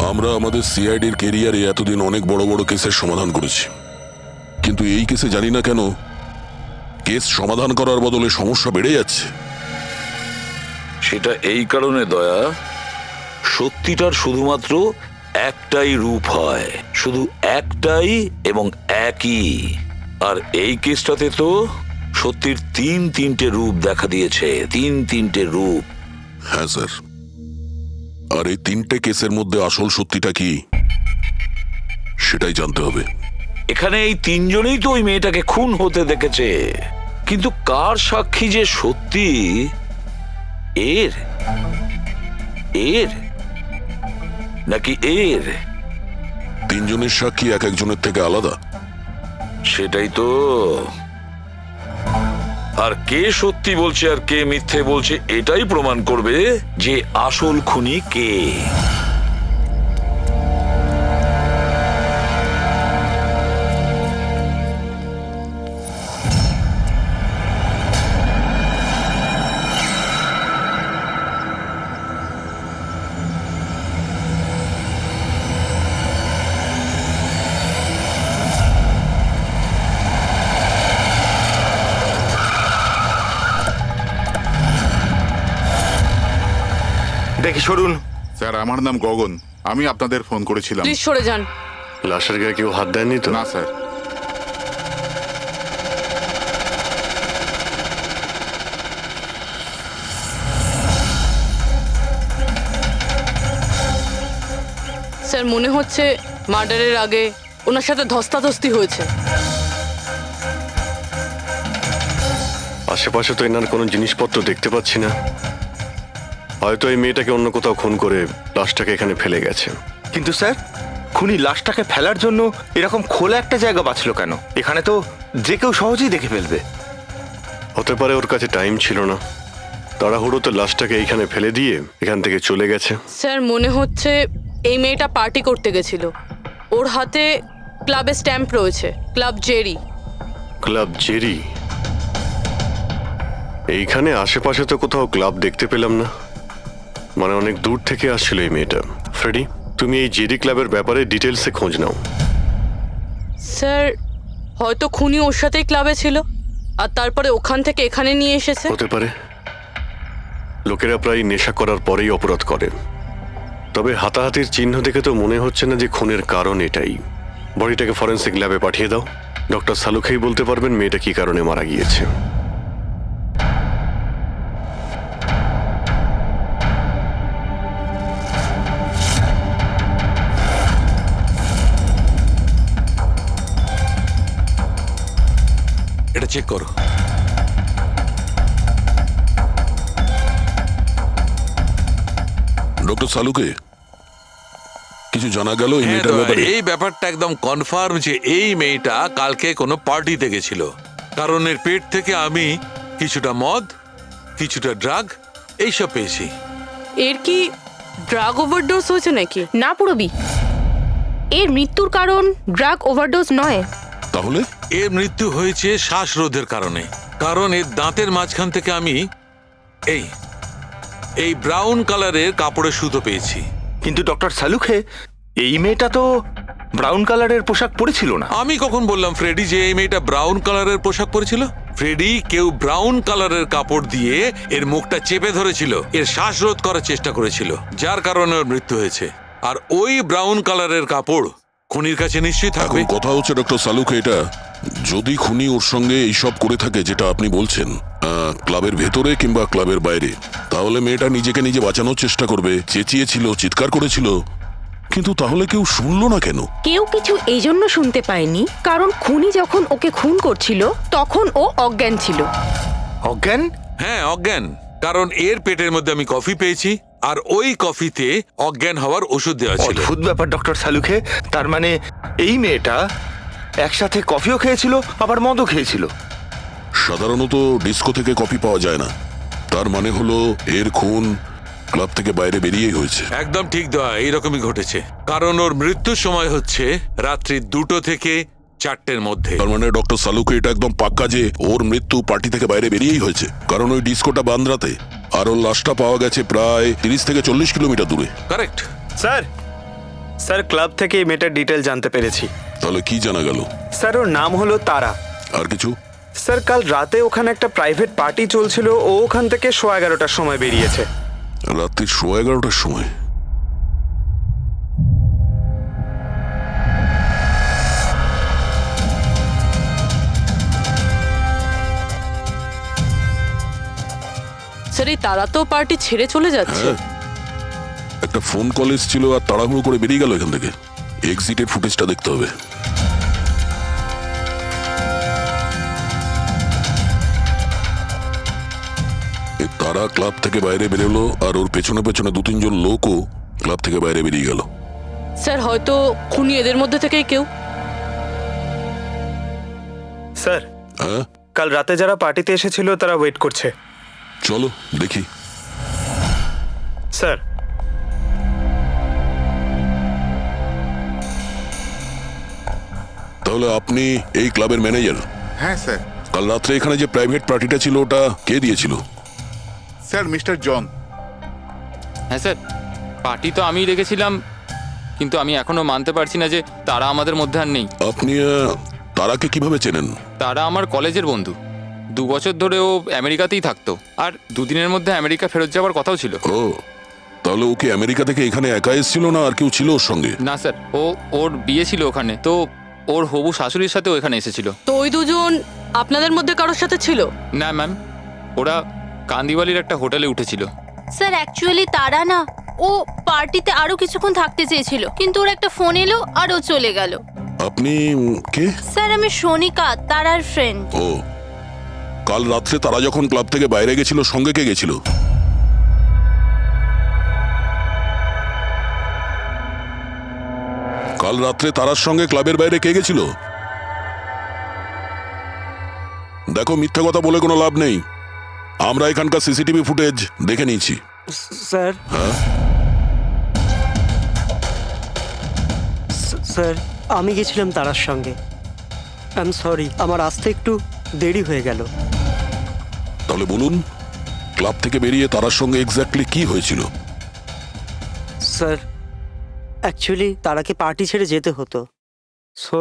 আমরা আমাদের সিআইডির কেরিয়ারে এতদিন অনেক বড় বড় কেসের সমাধান করেছি, কিন্তু এই কেসে জানি না কেন কেস সমাধান করার বদলে সমস্যা বেড়ে যাচ্ছে। সেটা এই কারণে দয়া, সত্যিটার শুধুমাত্র একটাই রূপ হয়, শুধু একটাই এবং একই। আর এই কেসটাতে তো সত্যির তিনটে রূপ দেখা দিয়েছে, তিনটে রূপ। হ্যাঁ স্যার, আর এই তিনটে কেসের মধ্যে আসল সত্যিটা কি সেটাই জানতে হবে। এখানে এই তিনজনেই তো ওই মেয়েটাকে খুন হতে দেখেছে, কিন্তু কার সাক্ষী যে সত্যি এর এর নাকি এর? তিনজনের সাক্ষী এক একজনের থেকে আলাদা। সেটাই তো। আর কে সত্যি বলছে আর কে মিথ্যে বলছে এটাই প্রমাণ করবে যে আসল খুনি কে। দেখি সরুন। স্যার, আমার নাম গগন, আমি আপনাদের ফোন করেছিলাম। প্লিজ সরে যান। লাশের গায়ে কেউ হাত দেয়নি তো? না স্যার। স্যার মনে হচ্ছে মার্ডারের আগে ওনার সাথে ধস্তাধস্তি হয়েছে। আশেপাশে তো এনার কোনো জিনিসপত্র দেখতে পাচ্ছি না। হয়তো এই মেয়েটাকে অন্য কোথাও খুন করে লাশটাকে এখানে ফেলে গেছে। কিন্তু স্যার, খুনি লাশটাকে ফেলার জন্য এরকম খোলা একটা জায়গা বাঁচলো কেন? এখানে তো যে কেউ সহজেই দেখে ফেলবে। হতে পারে ওর কাছে টাইম ছিল না, তাড়াহুড়োতে লাশটাকে এইখানে ফেলে দিয়ে এখান থেকে চলে গেছে। স্যার মনে হচ্ছে এই মেয়েটা পার্টি করতে গেছিল। ওর হাতে ক্লাবের স্ট্যাম্প রয়েছে, ক্লাব জেরি। Club Jerry? এইখানে আশেপাশে তো কোথাও ক্লাব দেখতে পেলাম না, মানে অনেক দূর থেকে আসছিল এই মেয়েটা। ফ্রেডি, তুমি এই জেরি ক্লাবের ব্যাপারে ডিটেলসে খোঁজ নাও। স্যার হয়তো খুনি ওর সাথেই ক্লাবে ছিল আর তারপরে ওখান থেকে এখানে নিয়ে এসেছে। হতে পারে। লোকেরা প্রায় নেশা করার পরেই অপরাধ করে। তবে হাতাহাতির চিহ্ন দেখে তো মনে হচ্ছে না যে খুনের কারণ এটাই। বডিটাকে ফরেন্সিক ল্যাবে পাঠিয়ে দাও। ডক্টর সালুখেই বলতে পারবেন মেয়েটা কি কারণে মারা গিয়েছে। এটা চেক করো। ডক্টর সালুকে কিছু জানা গেল এই মেয়েটার ব্যাপারে? এই ব্যাপারটা একদম কনফার্ম যে এই মেয়েটা কালকে কোনো পার্টিতে গেছিল, কারণ এর পেট থেকে আমি কিছুটা মদ, কিছুটা ড্রাগ এইসব পেয়েছি। এর কি ড্রাগ ওভারডোজ হয়েছে নাকি? না পুরবি, এর মৃত্যুর কারণ ড্রাগ ওভারডোজ নয়। তাহলে এর মৃত্যু হয়েছে শ্বাসরোধের কারণে, কারণ এর দাঁতের মাঝখান থেকে আমি এই ব্রাউন কালারের কাপড়ের সুতো পেয়েছি। কিন্তু ডক্টর সালুখে, এই মেয়েটা তো ব্রাউন কালারের পোশাক পরেছিল না। আমি কখন বললাম ফ্রেডি যে এই মেয়েটা ব্রাউন কালারের পোশাক পরেছিল? ফ্রেডি, কেউ ব্রাউন কালারের কাপড় দিয়ে এর মুখটা চেপে ধরেছিল, এর শ্বাসরোধ করার চেষ্টা করেছিল, যার কারণে ওর মৃত্যু হয়েছে। আর ওই ব্রাউন কালারের কাপড় খুনির কাছে নিশ্চয়ই থাকবে। এখন কথা হচ্ছে ডক্টর সালুকে, এটা যদি খুনি ওর সঙ্গে এইসব করে থাকে যেটা আপনি বলছেন, ক্লাবের ভেতরে কিংবা ক্লাবের বাইরে, তাহলে মেয়েটা নিজেকে নিজে বাঁচানোর চেষ্টা করবে, চেঁচিয়েছিল, চিৎকার করেছিল, কিন্তু তাহলে কেউ শুনলো না কেন? কেউ কিছু এই জন্য শুনতে পায়নি কারণ খুনি যখন ওকে খুন করছিল তখন ও অজ্ঞান ছিল। অজ্ঞান? হ্যাঁ, অজ্ঞান। কারণ এর পেটের মধ্যে আমি কফি পেয়েছি, আর ওই কফিতে অজ্ঞান হওয়ার ওষুধ দেওয়া ছিল। অদ্ভুত ব্যাপার ডক্টর সালুখে। তার মানে এই মেয়েটা একসাথে কফিও খেয়েছিল আবার মদও খেয়েছিল। সাধারণত ডিস্কো থেকে কফি পাওয়া যায় না, তার মানে হলো এর খুন ক্লাব থেকে বাইরে বেরিয়েই হয়েছে। একদম ঠিক দেওয়া, এইরকমই ঘটেছে। কারণ ওর মৃত্যুর সময় হচ্ছে রাত্রি 2টো থেকে 4টের মধ্যে। তার মানে ডক্টর সালুকে এটা একদম পাক্কা যে ওর মৃত্যু পার্টি থেকে বাইরে বেরিয়েই হয়েছে, কারণ ওই ডিস্কোটা বান্দ্রাতে, আর ওর লাশটা পাওয়া গেছে প্রায় 30 থেকে 40 কিলোমিটার দূরে। কারেক্ট। স্যার, স্যার ক্লাব থেকে এই মেয়েটার ডিটেল জানতে পেরেছি। তাহলে কি জানা গেল? স্যার ওর নাম হলো তারা। আর কিছু? স্যার কাল রাতে ওখানে একটা প্রাইভেট পার্টি চলছিল, ও ওখান থেকে 11:15টার সময় বেরিয়েছে। রাত্রি 11:30টার সময়? স্যার এই তারা তো পার্টি ছেড়ে চলে যাচ্ছে। হ্যাঁ, একটা ফোন কল এসেছিল আর তাড়াহুড়ো করে বেরিয়ে গেল এখান থেকে। এক্সিটের ফুটেজটা দেখতে হবে। এই তারা ক্লাব থেকে বাইরে বেরোলো আর ওর পেছনে পেছনে 2-3 জন লোকও ক্লাব থেকে বাইরে বেরিয়ে গেল। স্যার হয়তো খুনি এদের মধ্যে থেকেই কেউ। স্যার হ্যাঁ, কাল রাতে যারা পার্টিতে এসেছিল তারা ওয়েট করছে। চলো দেখি। স্যার তাহলে আপনি এই ক্লাবের ম্যানেজার? হ্যাঁ স্যার। কাল রাত্রে এখানে যে প্রাইভেট পার্টিটা ছিল ওটা কে দিয়েছিল? Sir mister John. হ্যাঁ স্যার, পার্টি তো আমিই রেখেছিলাম, কিন্তু আমি এখনো মানতে পারছি না যে তারা আমাদের মধ্যে আর নেই। আপনি তারাকে কিভাবে চেনেন? তারা আমার কলেজের বন্ধু। 2 বছর ধরে ও আমেরিকাতেই থাকতো, আর 2 দিনের মধ্যে আমেরিকা ফেরত যাওয়ার কথাও ছিল। ও, তাহলে ওকে আমেরিকা থেকে এখানে একা এসেছিল না আর কেউ ছিল ওর সঙ্গে? না স্যার, ওর বিয়ে ছিল ওখানে, তো ওর হবু শাশুড়ির সাথেও এখানে এসেছিল। তো ওই দুজন আপনাদের মধ্যে কারোর সাথে ছিল? না ম্যাম, ওরা কান্দিওয়ালির একটা হোটেলে উঠেছিল। স্যার অ্যাকচুয়ালি তারা না, ও পার্টিতে আরো কিছুক্ষণ থাকতে চেয়েছিল, কিন্তু ওর একটা ফোন এলো আর ও চলে গেল। আপনি কে? স্যার আমি সোনিকা, তারার ফ্রেন্ড। ও, কাল রাত্রে তারা যখন ক্লাব থেকে বাইরে গেছিল সঙ্গে কে গেছিল? কাল রাত্রে তারার সঙ্গে ক্লাবের বাইরে কে গেছিল? দেখো, মিথ্যা কথা বলে কোনো লাভ নেই। আমরা এখানকার সিসিটিভি ফুটেজ দেখে নিয়েছি। স্যার হ্যাঁ, স্যার আমি গেছিলাম তারার সঙ্গে। আই এম সরি, আমার আসতে একটু দেরি হয়ে গেল। তাহলে বলুন, ক্লাব থেকে বেরিয়ে তারার সঙ্গে এক্স্যাক্টলি কি হয়েছিল? স্যার অ্যাকচুয়ালি তারাকে পার্টি ছেড়ে যেতে হতো, সো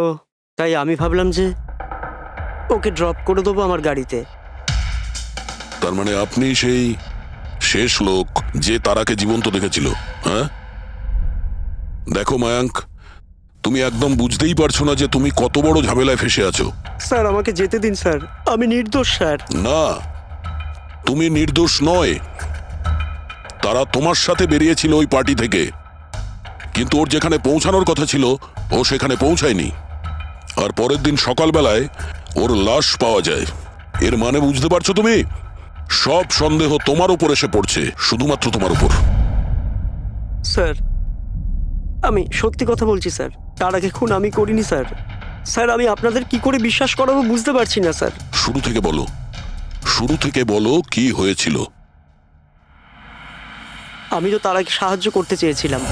তাই আমি ভাবলাম যে ওকে ড্রপ করে দেবো আমার গাড়িতে। তার মানে আপনি সেই শেষ লোক যে তারাকে জীবন্ত দেখেছিল? হ্যাঁ, দেখো মায়াঙ্ক, তুমি একদম বুঝতেই পারছো না যে তুমি কত বড় ঝামেলায় ফেসে আছো। স্যার আমাকে যেতে দিন স্যার, আমি নির্দোষ স্যার। না, তুমি নির্দোষ নয়। তারা তোমার সাথে বেরিয়েছিল ওই পার্টি থেকে, কিন্তু ওর যেখানে পৌঁছানোর কথা ছিল ও সেখানে পৌঁছায়নি। আর পরের দিন সকালবেলায় ওর লাশ পাওয়া যায়। এর মানে বুঝতে পারছো তুমি? সব সন্দেহ তোমার উপর এসে পড়ছে, শুধুমাত্র তোমার উপর। স্যার আমি সত্যি কথা বলছি স্যার, তার আগে খুন আমি করিনি স্যার। স্যার আমি আপনাদের কি করে বিশ্বাস করাবো বুঝতে পারছি না স্যার। শুরু থেকে বলো, শুরু থেকে বলো কি হয়েছিল। আমি তো তারাকে সাহায্য করতে চেয়েছিলাম।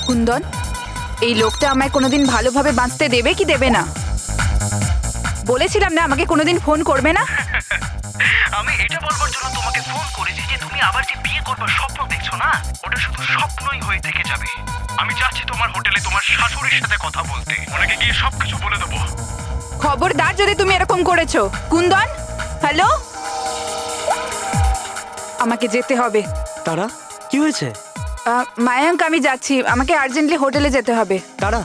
কুন্দন, এই লোকটা আমায় কোনোদিন ভালোভাবে বাঁচতে দেবে কি দেবে না? বলেছিলাম না আমাকে কোনোদিন ফোন করবে না। আমি এটা বলবার জন্য তোমাকে ফোন করেছি যে তুমি আবার যে বিয়ে করবার স্বপ্ন দেখছো না, ওটা শুধু স্বপ্নই হয়ে থেকে যাবে। আমি যাচ্ছি তোমার হোটেলে তোমার শাশুড়ির সাথে কথা বলতে, ওনাকে গিয়ে সবকিছু বলে দেবো। খবরদার যদি তুমি এরকম করেছো। কুন্দন, হ্যালো, আমাকে যেতে হবে। তারা কি হয়েছে? মায়াঙ্ক আমি যাচ্ছি, আমাকে আর্জেন্টলি হোটেলে যেতে হবে। তারা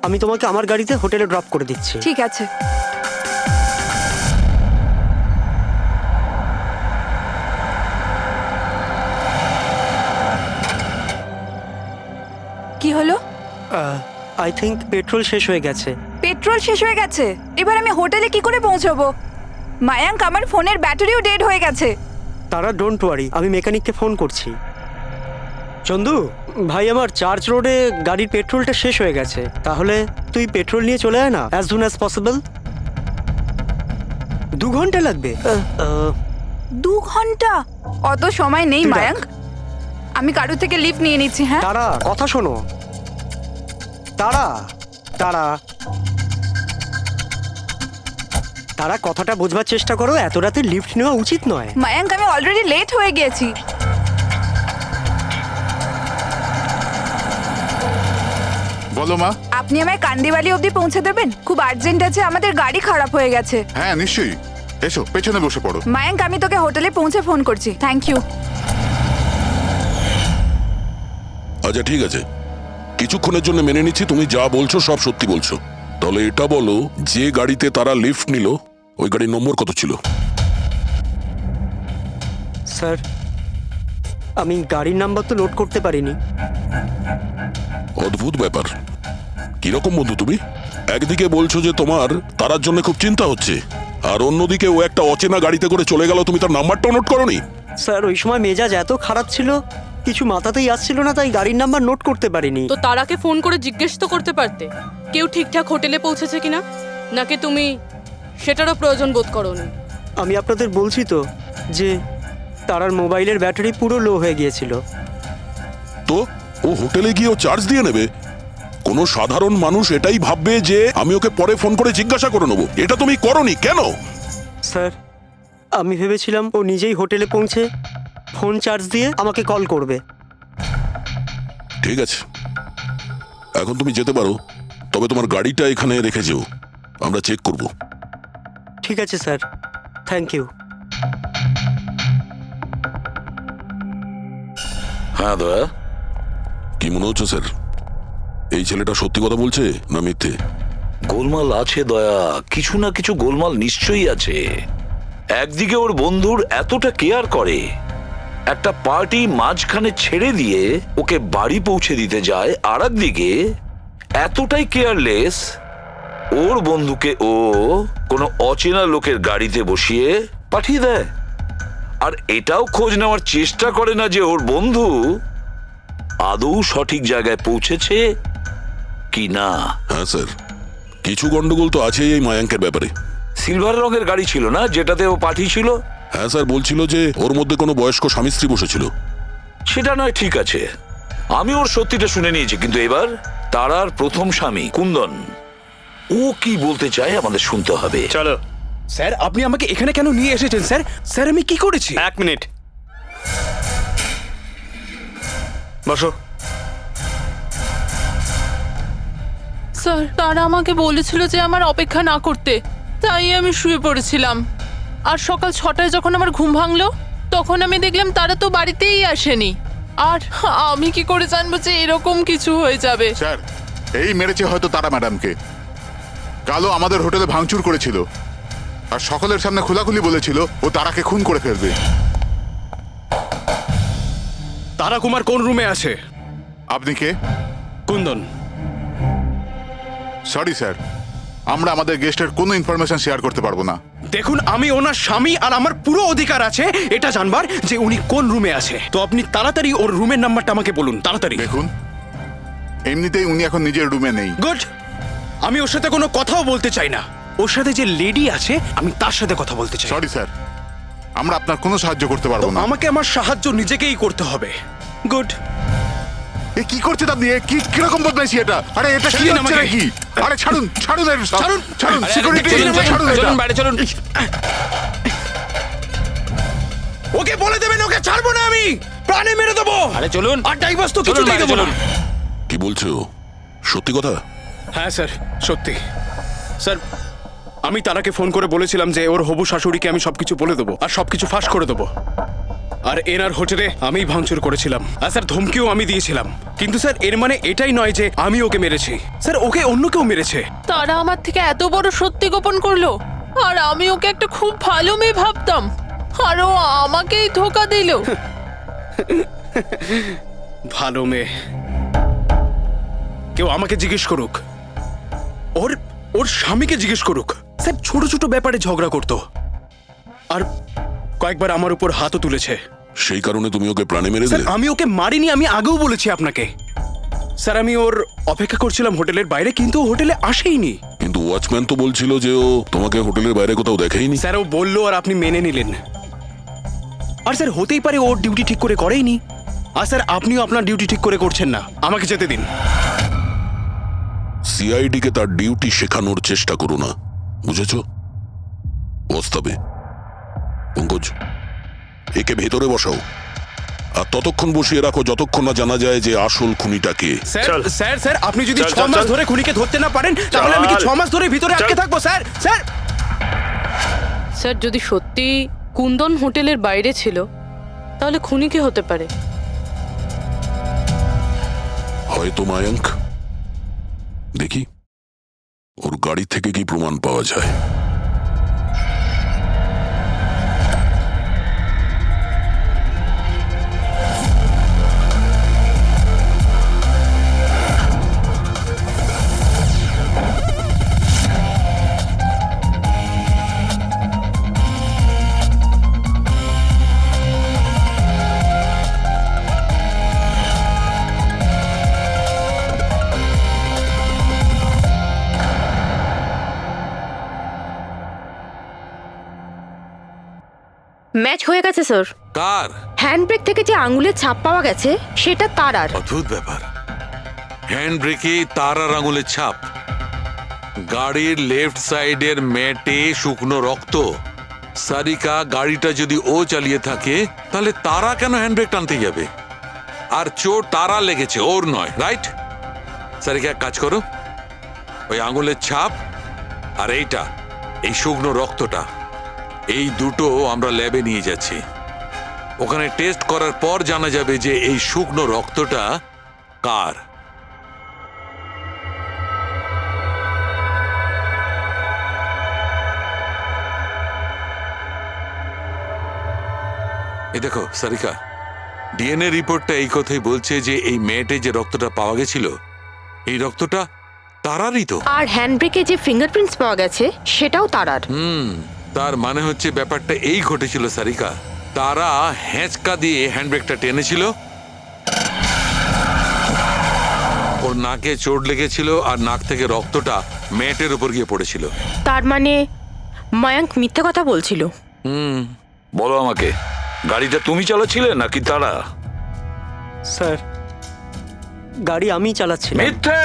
আমি তোমাকে আমার গাড়িতে হোটেলে ড্রপ করে দিচ্ছি। ঠিক আছে। কি হলো? আই থিঙ্ক পেট্রোল শেষ হয়ে গেছে। পেট্রোল শেষ হয়ে গেছে? এবার আমি হোটেলে কি করে পৌঁছবো? মায়াঙ্ক আমার ফোনের ব্যাটারিও ডেড হয়ে গেছে। তারা ডোন্ট ওয়ারি, আমি মেকানিককে ফোন করছি। চন্দু ভাই, আমার চার্চ রোডে গাড়ির পেট্রোলটা শেষ হয়ে গেছে, তাহলে তুই পেট্রোল নিয়ে চলে আয় না অ্যাজ সুন অ্যাজ পসিবল। 2 ঘন্টা লাগবে। 2 ঘন্টা? অত সময় নেই মায়াঙ্ক, আমি কারোর থেকে লিভ নিয়ে নিচ্ছি। হ্যাঁ তারা কথা শোনো। তারা তারা তারা কথাটা বোঝবার চেষ্টা করো, এত রাতে লিফট নেওয়া উচিত নয়। মায়াঙ্ক, আমি অলরেডি লেট হয়ে গেছি। বলো মা। আপনি আমায় কান্দিবালি অবধি পৌঁছে দেবেন? খুব আর্জেন্ট আছে, আমাদের গাড়ি খারাপ হয়ে গেছে। হ্যাঁ নিশ্চয়ই, এসো পেছনে বসে পড়ো। মায়াঙ্ক, আমি তোকে হোটেলে পৌঁছে ফোন করছি। Thank you. আচ্ছা ঠিক আছে, কিছুক্ষণের জন্য মেনে নিচ্ছি তুমি যা বলছো সব সত্যি বলছো। তাহলে এটা বলো, যে গাড়িতে তারা লিফট নিল ওই গাড়ির নম্বর কত ছিল? স্যার, আমি গাড়ির নাম্বার তো নোট করতে পারিনি। অদ্ভুত ব্যাপার। কিরকম বন্ধু তুমি? একদিকে বলছো যে তোমার তারার জন্য খুব চিন্তা হচ্ছে, আর অন্যদিকে ও একটা অচেনা গাড়িতে করে চলে গেল, তুমি তার নাম্বারটাও নোট করোনি? স্যার, ওই সময় মেজাজ এত খারাপ ছিল, কিছু মাথাতেই আসছিল না, তাই গাড়ির নাম্বার নোট করতে পারিনি। তো তারাকে ফোন করে জিজ্ঞেস তো করতে পারতে কেউ ঠিকঠাক হোটেলে পৌঁছেছে কিনা, নাকি তুমি সেটারও প্রয়োজন বোধ করোনি? আমি আপনাদের বলছি তো যে তারার মোবাইলের ব্যাটারি পুরো লো হয়ে গিয়েছিল। তো ও হোটেলে গিয়ে ও চার্জ দিয়ে নেবে? কোনো সাধারণ মানুষ এটাই ভাববে যে আমি ওকে পরে ফোন করে জিজ্ঞাসা করে নেবো। এটা তুমি করোনি কেন? স্যার, আমি ভেবেছিলাম ও নিজেই হোটেলে পৌঁছে ফোন চার্জ দিয়ে আমাকে কল করবে। ঠিক আছে, এখন তুমি যেতে পারো, তবে তোমার গাড়িটা এখানে রেখে যেও, আমরা চেক করব। ঠিক আছে স্যার, থ্যাংক ইউ। হ্যাঁ দয়া। কি মনে হচ্ছে স্যার, এই ছেলেটা সত্যি কথা বলছে না মিথ্যে? গোলমাল আছে দয়া, কিছু না কিছু গোলমাল নিশ্চয়ই আছে। একদিকে ওর বন্ধুর এতটা কেয়ার করে, একটা পার্টি মাঝখানে ছেড়ে দিয়ে ওকে বাড়ি পৌঁছে দিতে যায়, আর একদিকে এতটাই কেয়ারলেস ওর বন্ধুকে ও কোনো অচেনা লোকের গাড়িতে বসিয়ে পাঠিয়ে দেয়, আর এটাও খোঁজ নেওয়ার চেষ্টা করে না যে ওর বন্ধু আদৌ সঠিক জায়গায় পৌঁছেছে কি না। হ্যাঁ স্যার, কিছু গন্ডগোল তো আছেই এই মায়াঙ্কের ব্যাপারে। সিলভার রঙের গাড়ি ছিল না যেটাতে ও পাঠিয়েছিল? হ্যাঁ স্যার, বলছিল যে ওর মধ্যে কোনো বয়স্ক স্বামী স্ত্রী বসেছিল। সেটা নয়, ঠিক আছে, আমি ওর সত্যিটা শুনে নিয়েছি, কিন্তু এবার তারার প্রথম স্বামী কুন্দন, ও কি বলতে চায় আমাদের শুনতে হবে। চলো। স্যার, আপনি আমাকে এখানে কেন নিয়ে এসেছেন স্যার? স্যার, আমি কি করেছি? 1 মিনিট বসো। স্যার, তারা আমাকে বলেছিল যে আমার অপেক্ষা না করতে, তাই আমি শুয়ে পড়েছিলাম। আর সকাল 6টায় যখন আমার ঘুম ভাঙলো, তখন আমি দেখলাম তারা তো বাড়িতেই আসেনি। আর আমি কি করে জানবো যে এরকম কিছু হয়ে যাবে? স্যার, এই মেরেছে হয়তো তারা ম্যাডামকে। কালো আমাদের হোটেলে ভাঙচুর করেছিল, আর সকলের সামনে খোলাখুলি বলেছিল ও তারাকে খুন করে ফেলবে। তারা কুমার কোন রুমে আছে? আপনি কে? কুন্দন। সরি স্যার, আমরা আমাদের গেস্টের কোনো ইনফরমেশন শেয়ার করতে পারবো না। দেখুন, আমি ওনার স্বামী, আর আমার পুরো অধিকার আছে এটা জানবার যে উনি কোন রুমে আছে। তো আপনি তাড়াতাড়ি ওর রুমের নাম্বারটা আমাকে বলুন, তাড়াতাড়ি। দেখুন, এমনিতেই উনি এখন নিজের রুমে নেই। গুড। আমি ওর সাথে কোনো কথাও বলতে চাই না। ওর সাথে যে লেডি আছে আমি তার সাথে কথা বলতে চাই। সরি স্যার, আমরা আপনার কোনো সাহায্য করতে পারবো না। আমাকে আমার সাহায্য নিজেকেই করতে হবে। গুড। এ কি করছেন আপনি? এ কি কিরকম বদমাইশি এটা? আরে এটা কি ছাড়ুন হচ্ছে আমাকে। নাকি? আরে ছাড়ুন, ছাড়ুন এর সব। ছাড়ুন। ছাড়ুন, আরে, সিকিউরিটি চলুন, ছাড়ুন এটা। চলুন বাইরে চলুন। ওকে বলে দেবেন ওকে ছাড়বো না, আমি প্রাণে মেরে দেবো। আরে চলুন। আর ডাইভার্স তো চলুন কিছুতেই বাইরে দেবো না। চলুন। কি বলছো? সত্যি কথা? হ্যাঁ স্যার, সত্যি। স্যার, আমি তারাকে ফোন করে বলেছিলাম যে ওর হবু শাশুড়িকে আমি সবকিছু বলে দেবো আর সবকিছু ফাঁস করে দেবো। আর এনার হোটেলে আমি ভাঙচুর করেছিলাম, আর স্যার ধমকিও আমি দিয়েছিলাম। কিন্তু স্যার, এর মানে এটাই নয় যে আমি ওকে মেরেছি। স্যার, ওকে অন্য কেউ মেরেছে। তারা আমার থেকে এত বড় সত্যি গোপন করলো, আর আমি ওকে একটা খুব ভালো মেয়ে ভাবতাম, আর ও আমাকেই ধোকা দিল। ভালো মেয়ে? কেউ আমাকে জিজ্ঞেস করুক, ওর ওর স্বামীকে জিজ্ঞেস করুক। স্যার, ছোট ছোট ব্যাপারে ঝগড়া করতো, আর কয়েকবার আমার উপর হাতও তুলেছে। সেই কারণে তুমি ওকে প্রাণে মেরে স্যার, দিলে? আমি ওকে মারিনি, আমি আগেও বলেছি আপনাকে। স্যার, আমি ওর অপেক্ষা করছিলাম হোটেলের বাইরে, কিন্তু ও হোটেলে আসেইনি। কিন্তু ওয়াচম্যান তো বলছিল যে ও তোমাকে হোটেলের বাইরে কোথাও দেখেইনি। স্যার, ও বললো আর আপনি মেনে নিলেন। আর স্যার, হতেই পারে ওর ডিউটি ঠিক করে করেইনি। আর স্যার আপনিও আপনার ডিউটি ঠিক করে করছেন না, আমাকে যেতে দিন। সিআইডি কে তার ডিউটি শেখানোর চেষ্টা করো না, বুঝেছ? বস্তাবে। পঙ্কজ, একে ভেতরে বসাও আর ততক্ষণ বসিয়ে রাখো যতক্ষণ না জানা যায় যে আসল খুনিটা কে। স্যার স্যার স্যার আপনি যদি চল, 6 চল, মাস চল। ধরে খুনিকে ধরতে না পারেন তাহলে আমি কি চল। 6 মাস ধরে ভিতরে আটকে চল। থাকবো স্যার? স্যার স্যার যদি সত্যি কুন্দন হোটেলের বাইরে ছিল তাহলে খুনি কে হতে পারে? হয়তো মায়াঙ্ক। দেখি ওর গাড়ি থেকে কি প্রমাণ পাওয়া যায়। ম্যাচ হয়ে গেছে স্যার। কার? হ্যান্ডব্রেক থেকে যে আঙুলের ছাপ পাওয়া গেছে সেটা তারার। অদ্ভুত ব্যাপার, হ্যান্ড ব্রেকে তার আর আঙুলের ছাপ। গাড়ির লেফট সাইডের ম্যাটে শুকনো রক্ত। সারিকা গাড়িটা যদি ও চালিয়ে থাকে তাহলে তারা কেন হ্যান্ডব্রেক টানতে যাবে? আর চোট তারা লেগেছে, ওর নয়, রাইট? সারিকা এক কাজ করো, ওই আঙুলের ছাপ আর এইটা, এই শুকনো রক্তটা, এই দুটো আমরা ল্যাবে নিয়ে যাচ্ছি। ওখানে টেস্ট করার পর জানা যাবে যে এই শুকনো রক্তটা কার। এই দেখো সারিকা, ডিএনএ রিপোর্টটা এই কথাই বলছে যে এই মেয়েটে যে রক্তটা পাওয়া গেছিল এই রক্তটা তারারই তো। আর হ্যান্ডব্রেকে যে ফিঙ্গারপ্রিন্টস পাওয়া গেছে সেটাও তারার। তার মানে হচ্ছে ব্যাপারটা এই ঘটেছিল সারিকা, তারা হ্যাঁচকা দিয়ে হ্যান্ডব্রেকটা টেনেছিল, ওর নাকে চোট লেগেছিল আর নাক থেকে রক্তটা ম্যাটের উপর গিয়ে পড়েছিল। তার মানে মায়াঙ্ক মিথ্যে কথা বলছিল। বলো আমাকে, গাড়িটা তুমি চালাচ্ছিলে নাকি তারা? স্যার গাড়ি আমি চালাচ্ছিলাম। মিথ্যে,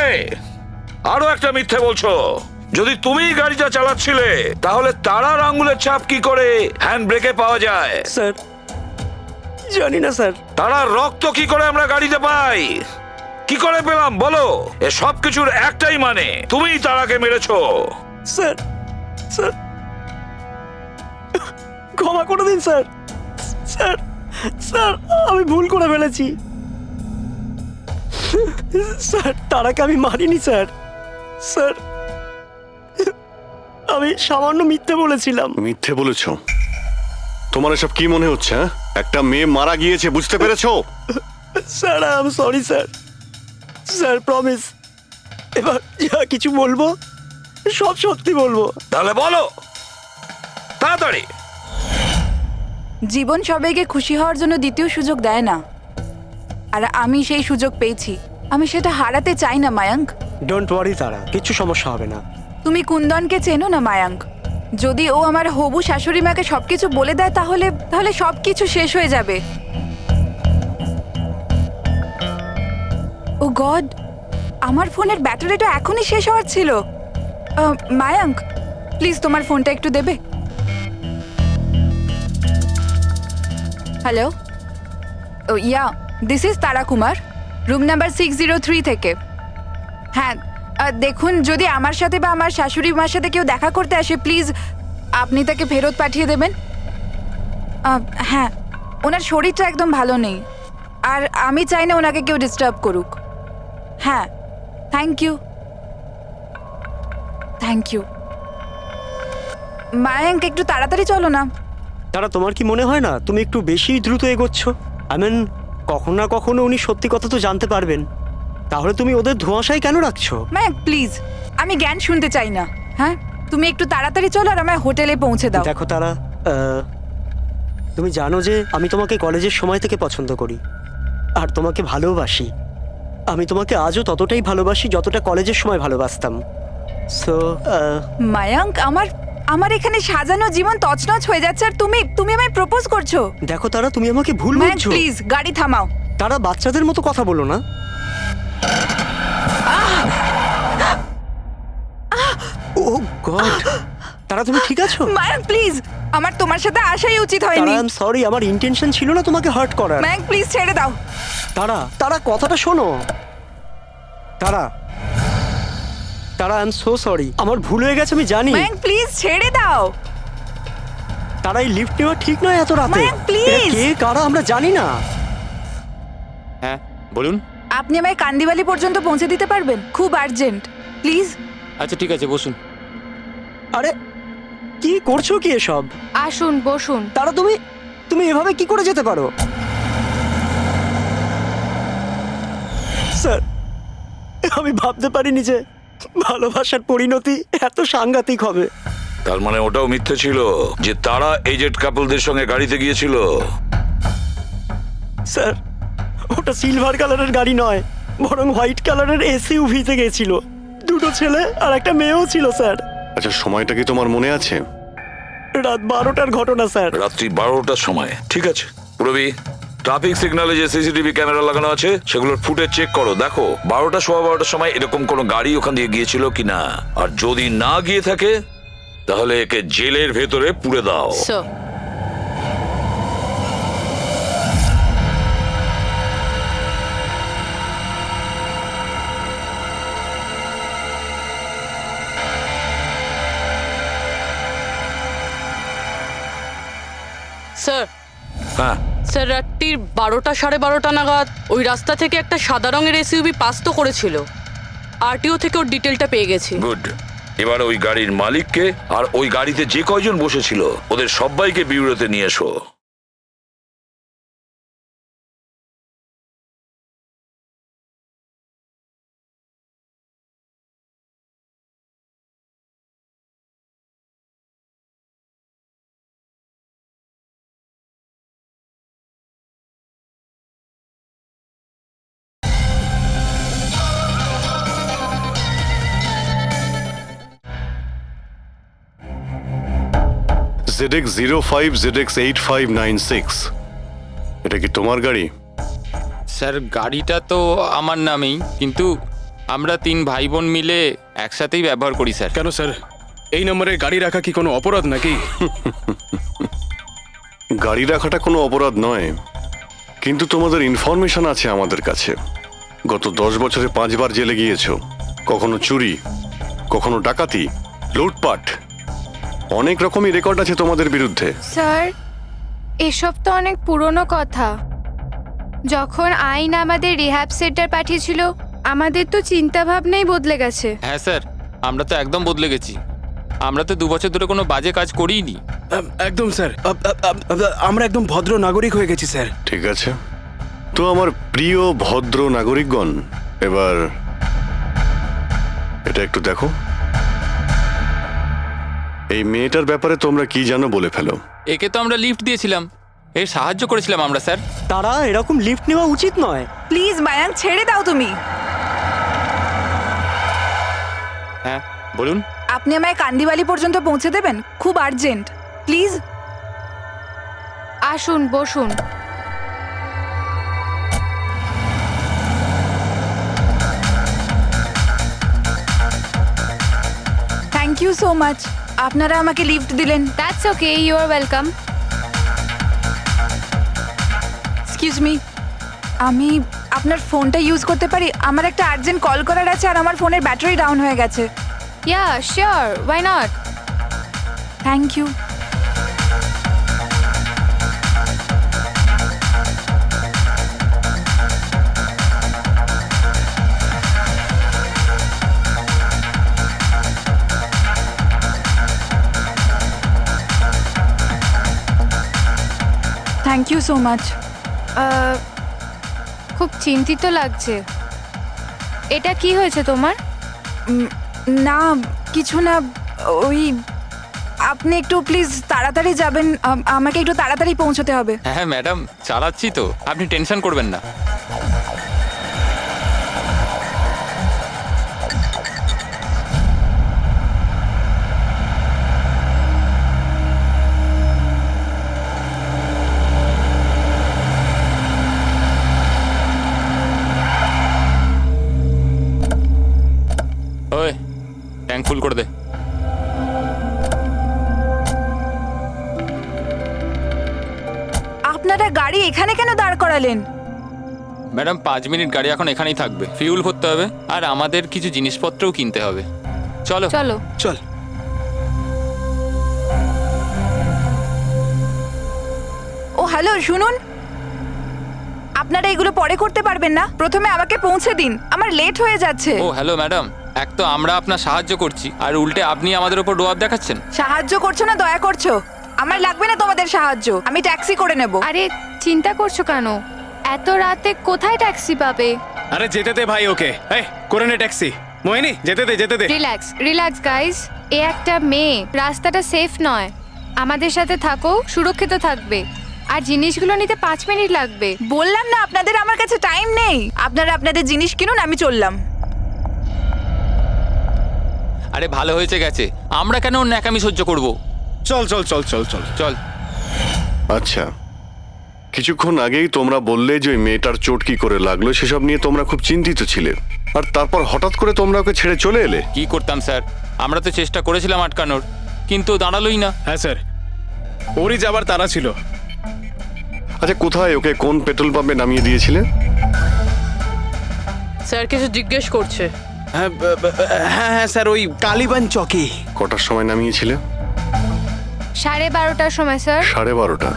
আরো একটা মিথ্যে বলছো। যদি তুমি গাড়িটা চালাচ্ছিলে তাহলে তারার আঙ্গুলের ছাপ কি করে হ্যান্ড ব্রেকে পাওয়া যায়? স্যার জানি না স্যার। তারার রক্ত কি করে আমরা গাড়িতে পাই? কি করে পেলাম বলো? এ সব কিছুর একটাই মানে, তুমিই তারাকে মেরেছো। স্যার স্যার ক্ষমা করে দিন স্যার। স্যার স্যার আমি ভুল করে ফেলেছি স্যার। তারাকে আমি মারিনি স্যার। স্যার আমি সামান্য মিথ্যে বলেছিলাম। মিথ্যে বলেছ? তোমার এসব কি মনে হচ্ছে? একটা মেয়ে মারা গিয়েছে, বুঝতে পেরেছো? Sir I am sorry sir. Sir promise, এবার যা কিছু বলবো সব সত্যি বলবো। তাহলে বলো তাড়াতাড়ি। জীবন সবাইকে খুশি হওয়ার জন্য দ্বিতীয় সুযোগ দেয় না, আর আমি সেই সুযোগ পেয়েছি। আমি সেটা হারাতে চাই না মায়াঙ্ক। ডোন্ট ওয়ারি তারা, কিচ্ছু সমস্যা হবে না। তুমি কুন্দনকে চেনো না মায়াঙ্ক? যদি ও আমার হবু শাশুড়ি মাকে সবকিছু বলে দেয় তাহলে তাহলে সবকিছু শেষ হয়ে যাবে। ও গড, আমার ফোনের ব্যাটারিটা এখনই শেষ হওয়ার ছিল। মায়াঙ্ক প্লিজ তোমার ফোনটা একটু দেবে? Hello, oh yeah, this is Tara Kumar, room number 603 থেকে। হ্যাঁ দেখুন, যদি আমার সাথে বা আমার শাশুড়ি মার সাথে কেউ দেখা করতে আসে প্লিজ আপনি তাকে ফেরত পাঠিয়ে দেবেন। হ্যাঁ, ওনার শরীরটা একদম ভালো নেই আর আমি চাই না ওনাকে কেউ ডিস্টার্ব করুক। হ্যাঁ, thank you thank you. Mayank একটু তাড়াতাড়ি চলো না। তারা তোমার কি মনে হয় না তুমি একটু বেশি দ্রুত এগোচ্ছ? আই মিন কখনো না কখনো উনি সত্যি কথা তো জানতে পারবেন, তাহলে তুমি ওদের ধোঁয়াশাই কেন রাখছো? মায়াঙ্ক প্লিজ, আমি জ্ঞান শুনতে চাই না। হ্যাঁ, তুমি একটু তাড়াতাড়ি চলো আর আমায় হোটেলে পৌঁছে দাও। দেখো তারা, তুমি জানো যে আমি তোমাকে কলেজের সময় থেকে পছন্দ করি আর তোমাকে ভালোবাসি। আমি তোমাকে আজও ততটাই ভালোবাসি যতটা কলেজের সময় ভালোবাসতাম। সো মায়াঙ্ক, আমার এখানে সাজানো জীবন তছনছ হয়ে যাচ্ছে আর তুমি আমায় প্রপোজ করছো। দেখো তারা, তুমি আমাকে ভুল মায়াঙ্ক বুঝছো। প্লিজ গাড়ি থামাও। তারা বাচ্চাদের মতো কথা বলো না। ও গড, তারা তুমি ঠিক আছো? মায়াঙ্ক প্লিজ, আমার তোমার সাথে আসাই উচিত হয়নি। তারা, আই এম সরি, আমার ইন্টেনশন ছিল না তোমাকে হার্ট করার। মায়াঙ্ক প্লিজ ছেড়ে দাও। তারা কথাটা শোনো। তারা, আই এম সো সরি, আমার ভুল হয়ে গেছে, আমি জানি। মায়াঙ্ক প্লিজ ছেড়ে দাও। তারা এই লিফট নেওয়া ঠিক নয় এত রাতে। মায়াঙ্ক, please! এরা কে কারা আমরা জানি না। হ্যাঁ বলুন। আপনি আমায় কান্দিবালি পর্যন্ত পৌঁছে দিতে পারবেন? খুব আর্জেন্ট, প্লিজ। আচ্ছা ঠিক আছে, বসুন। আরে কি করছো কি এসব? আসুন বসুন। তারা তুমি এভাবে কি করে যেতে পারো? স্যার, আমি ভাবতে পারিনি যে ভালোবাসার পরিণতি এত সাংঘাতিক হবে। তার মানে ওটাও মিথ্যে ছিল যে তারা এজেড কাপলদের সঙ্গে গাড়িতে গিয়েছিল? স্যার, ওটা সিলভার কালারের গাড়ি নয়, বরং হোয়াইট কালারের এসইউভিতে গেছিল। দুটো ছেলে আর একটা মেয়েও ছিল স্যার। আচ্ছা, সময়টা কি তোমার মনে আছে? রাত 12টার ঘটনা স্যার। রাত্রি 12টার সময়? ঠিক আছে রবি, ট্রাফিক সিগন্যালে যে সিসিটিভি ক্যামেরা লাগানো আছে সেগুলোর ফুটেজ চেক করো, দেখো 12টার সময় এরকম কোনো গাড়ি ওখান দিয়ে গিয়েছিল কিনা। আর যদি না গিয়ে থাকে তাহলে একে জেলের ভেতরে পুরে দাও। স্যার, স্যার, হ্যাঁ স্যার রাত্রির 12টা 12:30 নাগাদ ওই রাস্তা থেকে একটা সাদা রঙের এসইউভি পাস তো করেছিল। আরটিও থেকে ওর ডিটেলটা পেয়ে গেছি। গুড। এবার ওই গাড়ির মালিককে আর ওই গাড়িতে যে কয়জন বসেছিল ওদের সবাইকে বিউরোতে নিয়ে এসো। ZX05ZX8596, এটা কি তোমার গাড়ি? স্যার গাড়িটা তো আমার নামেই, কিন্তু আমরা 3 ভাই বোন মিলে একসাথেই ব্যবহার করি স্যার। কেন স্যার, এই নম্বরে গাড়ি রাখা কি কোনো অপরাধ নাকি? গাড়ি রাখাটা কোনো অপরাধ নয়, কিন্তু তোমাদের ইনফরমেশন আছে আমাদের কাছে। গত 10 বছরে 5 বার জেলে গিয়েছো, কখনো চুরি, কখনো ডাকাতি, লুটপাট, অনেক রকমই রেকর্ড আছে তোমাদের বিরুদ্ধে। স্যার, এসব তো অনেক পুরনো কথা। যখন আইন আমাদের রিহ্যাব সেন্টার পাঠিয়েছিল আমাদের তো চিন্তা ভাবনাই বদলে গেছে। হ্যাঁ স্যার, আমরা তো একদম বদলে গেছি। আমরা তো 2 বছর ধরে কোনো বাজে কাজ করিনি। একদম স্যার, আমরা একদম ভদ্র নাগরিক হয়ে গেছি স্যার। ঠিক আছে, তো আমার প্রিয় ভদ্র নাগরিকগণ, এবার এটা একটু দেখো। এই মেয়েটার ব্যাপারে তোমরা কি জানো বলে ফেলো। একে তো আমরা লিফট দিয়েছিলাম, এর সাহায্য করেছিলাম আমরা স্যার। তারা এরকম লিফট নেওয়া উচিত নয়। প্লিজ মায়াঙ্ক, ছেড়ে দাও তুমি। হ্যাঁ বলুন। আপনি আমায় কান্দিবালি পর্যন্ত পৌঁছে দেবেন? খুব আর্জেন্ট, প্লিজ। আসুন বসুন। থ্যাংক ইউ সো মাচ, আপনারা আমাকে লিফট দিলেন। That's okay, you are welcome. Excuse me, আমি আপনার ফোনটা ইউজ করতে পারি? আমার একটা আর্জেন্ট কল করার আছে আর আমার ফোনের ব্যাটারি ডাউন হয়ে গেছে। Yeah sure, why not. Thank you. Thank you so much. খুব চিন্তিত লাগছে। এটা কি হয়েছে তোমার? না কিছু না, ওই আপনি একটু প্লিজ তাড়াতাড়ি যাবেন, আমাকে একটু তাড়াতাড়ি পৌঁছতে হবে। হ্যাঁ ম্যাডাম, চালাচ্ছি তো, আপনি টেনশন করবেন না। আপনারা গাড়ি এখানে কেন দাঁড় করালেন? ম্যাডাম 5 মিনিট গাড়ি এখন এখানেই থাকবে, ফিউল ভরতে হবে আর আমাদের কিছু জিনিসপত্রও কিনতে হবে। চলো চলো। চল। ও হ্যালো, শুনুন, আপনারা এগুলো পরে করতে পারবেন না? প্রথমে আমাকে পৌঁছে দিন, আমার লেট হয়ে যাচ্ছে। ও হ্যালো ম্যাডাম, এক তো আমরা আপনার সাহায্য করছি আর উল্টে আপনি আমাদের উপর ডোয়াব দেখাচ্ছেন। সাহায্য করছো না দয়া করছো? আমার লাগবে না তোমাদের সাহায্য, আমি ট্যাক্সি করে নেব। আরে চিন্তা করছো কেন? এত রাতে কোথায় ট্যাক্সি পাবে? আরে যেতে দে ভাই ওকে। এই করে নে ট্যাক্সি। মোহিনী যেতে দে যেতে দে। রিল্যাক্স রিল্যাক্স গাইস, এ একটা মেয়ে, রাস্তাটা সেফ নয়। আমাদের সাথে থাকো, সুরক্ষিত থাকবে। আর জিনিসগুলো নিতে 5 মিনিট লাগবে। বললাম না আপনাদের আমার কাছে টাইম নেই। আপনারা আপনাদের জিনিস কিনুন, আমি চললাম। আরে ভালো হয়েছে গেছে, আমরা কেন ওর ন্যাকামি সহ্য করব? চল চল চল চল চল চল। আচ্ছা, কিছুক্ষণ আগেই তোমরা বললে যে ওই মেয়েটার চোট কি করে লাগলো সেসব নিয়ে তোমরা খুব চিন্তিত ছিলে, আর তারপর হঠাৎ করে তোমরা ওকে ছেড়ে চলে এলে। কি করতাম স্যার, আমরা তো চেষ্টা করেছিলাম আটকানোর, কিন্তু দাঁড়ালোই না। হ্যাঁ স্যার, ওরই যাবার তারা ছিল। আচ্ছা, কোথায় ওকে কোন পেট্রোল পাম্পে নামিয়ে দিয়েছিলে? স্যার কিছু জিজ্ঞেস করছে। হ্যাঁ হ্যাঁ হ্যাঁ স্যার, ওই কালীবান চকে। কটার সময় নামিয়েছিলে? 12:30টার সময় স্যার। 12:30টা?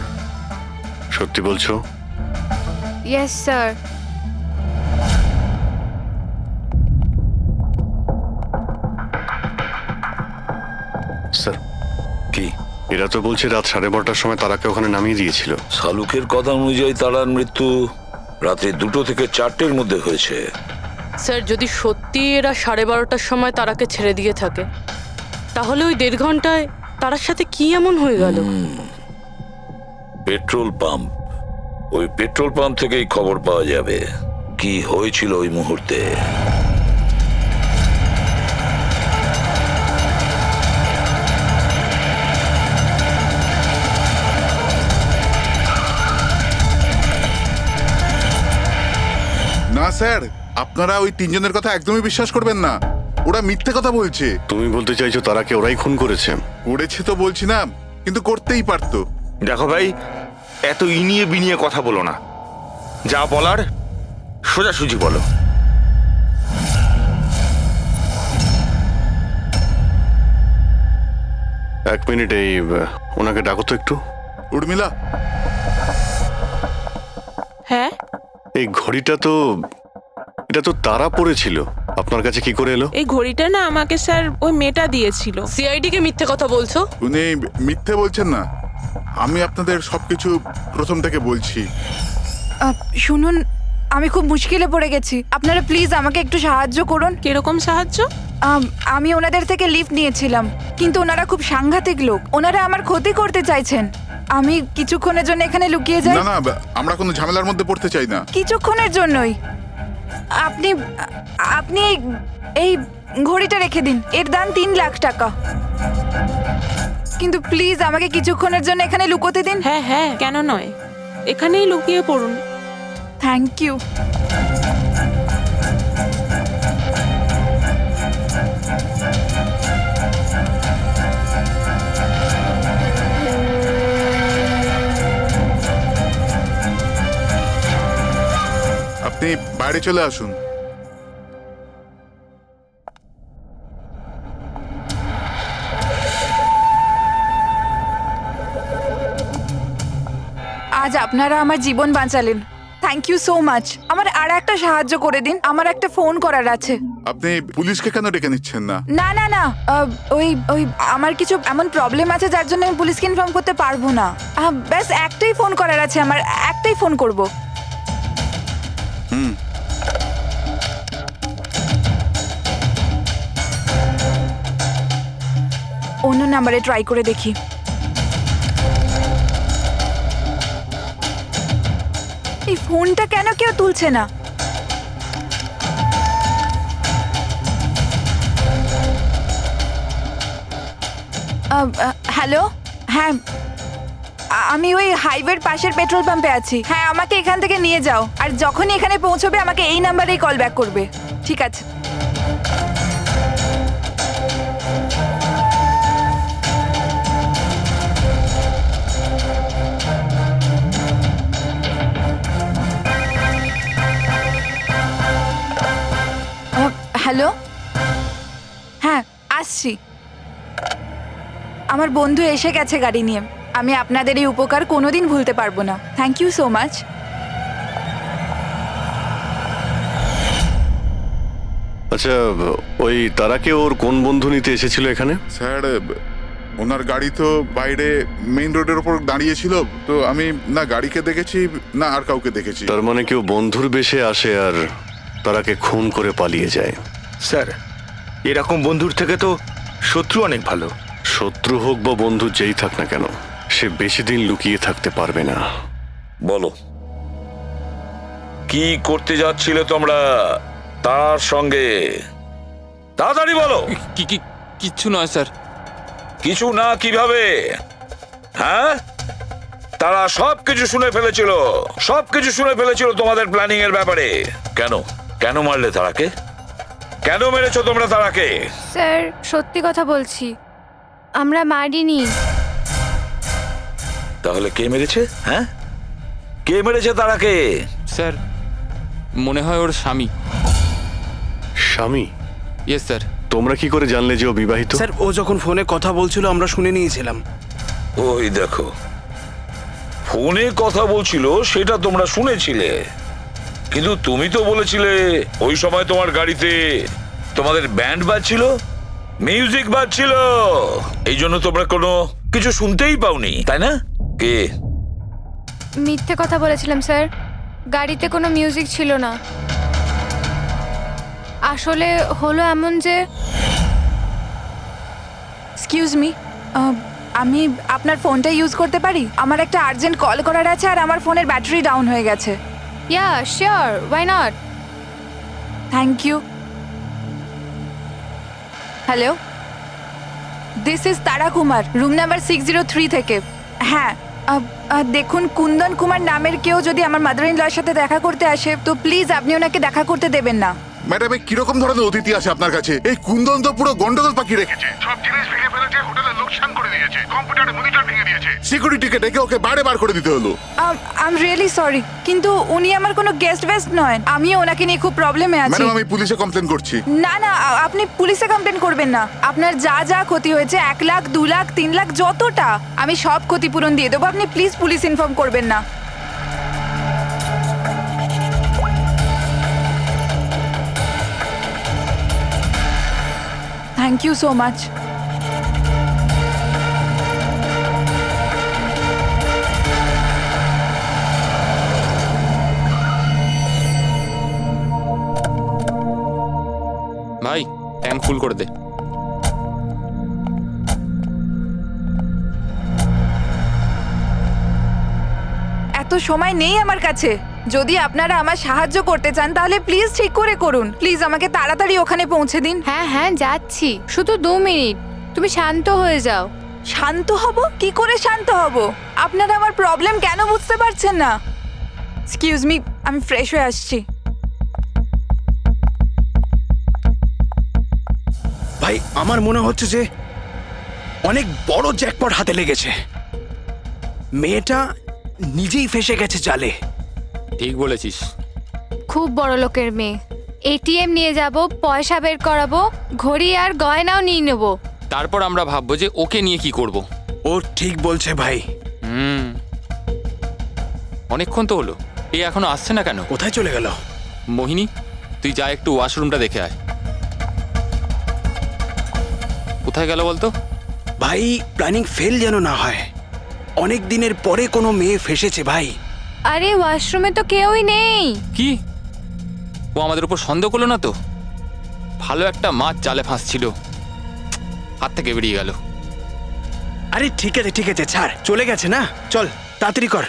সত্যি বলছো? Yes sir. স্যার কি? এরা তো বলছে রাত 12:30টার সময় তারাকে ওখানে নামিয়ে দিয়েছিল। শালুকের কথা অনুযায়ী তারার মৃত্যু রাতে 2টো থেকে 4টের মধ্যে হয়েছে। স্যার যদি সত্যি এরা 12:30টার সময় তারাকে ছেড়ে দিয়ে থাকে, তাহলে ওই 1.5 ঘন্টায় তারার সাথে কি এমন হয়ে গেল? পেট্রোল পাম্প, ওই পেট্রোল পাম্প থেকেই খবর পাওয়া যাবে কি হয়েছিল ওই মুহূর্তে। না স্যার, আপনারা ওই 3 জনের কথা একদমই বিশ্বাস করবেন না। ওরা মিথ্যে কথা বলছে। তুমি বলতে চাইছো তারাকে ওরাই খুন করেছে? করেছে তো বলছি না, কিন্তু করতেই পারতো। দেখো ভাই, এত ইনিয়ে বিনিয়ে কথা বলো না, যা বলার সোজাসুজি বলো। এক মিনিট, এই ওনাকে ডাকো তো একটু। উর্মিলা। হ্যাঁ, এই ঘড়িটা তো, এটা তো তারা পড়েছিল, আপনার কাছে কি করে এলো? এই ঘড়িটা না আমাকে স্যার ওই মেয়েটা দিয়েছিল। সিআইডি কে মিথ্যে কথা বলছো? উনি মিথ্যে বলছেন না, আমি আপনাদের সবকিছু প্রথম থেকে বলছি। শুনুন, আমি খুব মুশকিলে পড়ে গেছি, আপনারা প্লিজ আমাকে একটু সাহায্য করুন। কিরকম সাহায্য? আমি ওনাদের থেকে লিফট নিয়েছিলাম, কিন্তু ওনারা খুব সাংঘাতিক লোক, ওনারা আমার ক্ষতি করতে চাইছেন। আমি কিছুক্ষণের জন্য এখানে লুকিয়ে যাই। না না, আমরা কোনো ঝামেলার মধ্যে পড়তে চাই না। কিছুক্ষণের জন্যই। আপনি আপনি এই ঘড়িটা রেখে দিন, এর দাম 3 লাখ টাকা। কিন্তু প্লিজ আমাকে কিছুক্ষণের জন্য এখানে লুকোতে দিন। হ্যাঁ হ্যাঁ, কেন নয়, এখানেই লুকিয়ে পড়ুন। Thank you. আপনি বাইরে চলে আসুন। আজ আপনারা আমার জীবন বাঁচালেন, থ্যাংক ইউ সো মাচ। আমার আর একটা সাহায্য করে দিন, আমার একটা ফোন করার আছে। আপনি পুলিশকে কেন ডেকে নিচ্ছেন না? না না না, ওই ওই আমার কিছু এমন প্রবলেম আছে যার জন্য আমি পুলিশকে ইনফর্ম করতে পারবো না। ব্যাস একটাই ফোন করার আছে আমার, একটাই ফোন করব। অন্য নাম্বারে ট্রাই করে দেখি। এই ফোনটা কেন কেউ তুলছে না? হ্যালো, হ্যাঁ আমি ওই হাইওয়ের পাশের পেট্রোল পাম্পে আছি। হ্যাঁ, আমাকে এখান থেকে নিয়ে যাও, আর যখনই এখানে পৌঁছবে আমাকে এই নাম্বারেই কল ব্যাক করবে। ঠিক আছে। হ্যালো, হ্যাঁ আসছি। আমার বন্ধু এসে গেছে গাড়ি নিয়ে। আমি আপনাদের এই উপকার কোনোদিন ভুলতে পারবো না। Thank you so much. আচ্ছা, ওই তারাকে ওর কোন বন্ধু নিতে এসেছিল এখানে? স্যার ওনার গাড়ি তো বাইরে মেইন রোডের ওপর দাঁড়িয়েছিল, তো আমি না গাড়িকে দেখেছি না আর কাউকে দেখেছি। তার মানে কেউ বন্ধুর বেশে আসে আর তারাকে খুন করে পালিয়ে যায়। স্যার এরকম বন্ধুর থেকে তো শত্রু অনেক ভালো। শত্রু হোক বা বন্ধু যেই থাক না কেন, সে বেশি দিন লুকিয়ে থাকতে পারবে না। বলো, কি করতে যাচ্ছিলে তোমরা তার সঙ্গে? তাড়াতাড়ি বলো। কিচ্ছু নয় স্যার। কিছু না কিভাবে? হ্যাঁ, তারা সবকিছু শুনে ফেলেছিল, সবকিছু শুনে ফেলেছিল তোমাদের প্ল্যানিং এর ব্যাপারে। কেন কেন মারলে তারাকে? কেন মেরেছো তোমরা তারাকে? স্যার সত্যি কথা বলছি, আমরা মারিনি। তাহলে কে মেরেছে? হ্যাঁ, কে মেরেছে তারাকে? স্যার মনে হয় ওর স্বামী। স্বামী? Yes sir. তোমরা কি করে জানলে যে ও বিবাহিত? স্যার ও যখন ফোনে কথা বলছিল আমরা শুনে নিয়েছিলাম। ওই দেখো, ফোনে কথা বলছিল সেটা তোমরা শুনেছিলে, কিন্তু তুমি তো বলেছিলে ওই সময় তোমার গাড়িতে তোমাদের ব্যান্ড বাজছিল, মিউজিক বাজছিল, এই জন্য তোমরা কোনো কিছু শুনতেই পাওনি, তাই না? কে? মিথ্যে কথা বলেছিলাম স্যার, গাড়িতে কোনো মিউজিক ছিল না। আসলে হলো এমন যে, এক্সকিউজ মি, আমি আপনার ফোনটা ইউজ করতে পারি? আমার একটা আর্জেন্ট কল করার আছে আর আমার ফোনের ব্যাটারি ডাউন হয়ে গেছে। Yeah sure, why not. Thank you. Hello, this is Tara Kumar, room number 603 থেকে। হ্যাঁ, দেখুন কুন্দন কুমার নামের কেউ যদি আমার মাদার ইন লর সাথে দেখা করতে আসে তো প্লিজ আপনি ওনাকে দেখা করতে দেবেন না। ম্যাডাম এই কিরকম ধরনের অতিথি আছে আপনার কাছে? এই কুন্দন তো পুরো গন্ডগোল পাকি রেখেছে, সব জিনিস ভেঙে ফেলেছে, হোটেলের লোকসান করে দিয়েছে, কম্পিউটারে মনিটর ভেঙে দিয়েছে। সিকিউরিটিকে ডেকে ওকে বাইরে বার করে দিতে হলো। আই এম রিয়েলি সরি, কিন্তু উনি আমার কোনো গেস্ট বেস্ট নয়। আমি ওনাকে নিয়ে খুব প্রবলেমে আছি। ম্যাডাম আমি পুলিশে কমপ্লেন করছি। না না, আপনি পুলিশে কমপ্লেন করবেন না। আপনার যা যা ক্ষতি হয়েছে 1 লাখ 2 লাখ 3 লাখ যতটা, আমি সব ক্ষতিপূরণ দিয়ে দেবো। আপনি প্লিজ পুলিশ ইনফর্ম করবেন না। Thank you so much. ভাই ট্যাঙ্ক ফুল করে দে। এত সময় নেই আমার কাছে। যদি আপনারা আমার সাহায্য করতে চান তাহলে প্লিজ ঠিক করে করুন। প্লিজ আমাকে তাড়াতাড়ি ওখানে পৌঁছে দিন। হ্যাঁ হ্যাঁ যাচ্ছি, শুধু 2 মিনিট, তুমি শান্ত হয়ে যাও। শান্ত হব? কি করে শান্ত হব? আপনারা আমার প্রবলেম কেন বুঝতে পারছেন না? এক্সকিউজ মি, আমি ফ্রেশ হয়ে আসছি। ভাই আমার মনে হচ্ছে যে অনেক বড় জ্যাকপট হাতে লেগেছে। মেয়েটা নিজেই ফেসে গেছে জালে। ঠিক বলেছিস। খুব বড় লোকের মেয়ে। এটিএম নিয়ে যাব, পয়সা বের করাবো, ঘড়ি আর গয়নাও নিয়ে নেব। তারপর আমরা ভাববো যে ওকে নিয়ে কি করব। ও ঠিক বলছে ভাই। অনেকক্ষণ তো হলো, এই এখনো আসছে না কেন? কোথায় চলে গেল? মোহিনী তুই যা একটু ওয়াশরুমটা দেখে আয়। কোথায় গেল বলতো? ভাই প্ল্যানিং ফেল যেন না হয়। অনেক দিনের পরে কোনো মেয়ে ফেসেছে ভাই। আরে ওয়াশরুমে তো কেউই নেই। কি ও আমাদের উপর সন্দেহ করলো না তো? ভালো একটা মাছ জালে ফাঁসছিল, হাত থেকে বেরিয়ে গেল। আরে ঠিক আছে ছাড়, চলে গেছে না, চল তাড়াতাড়ি কর।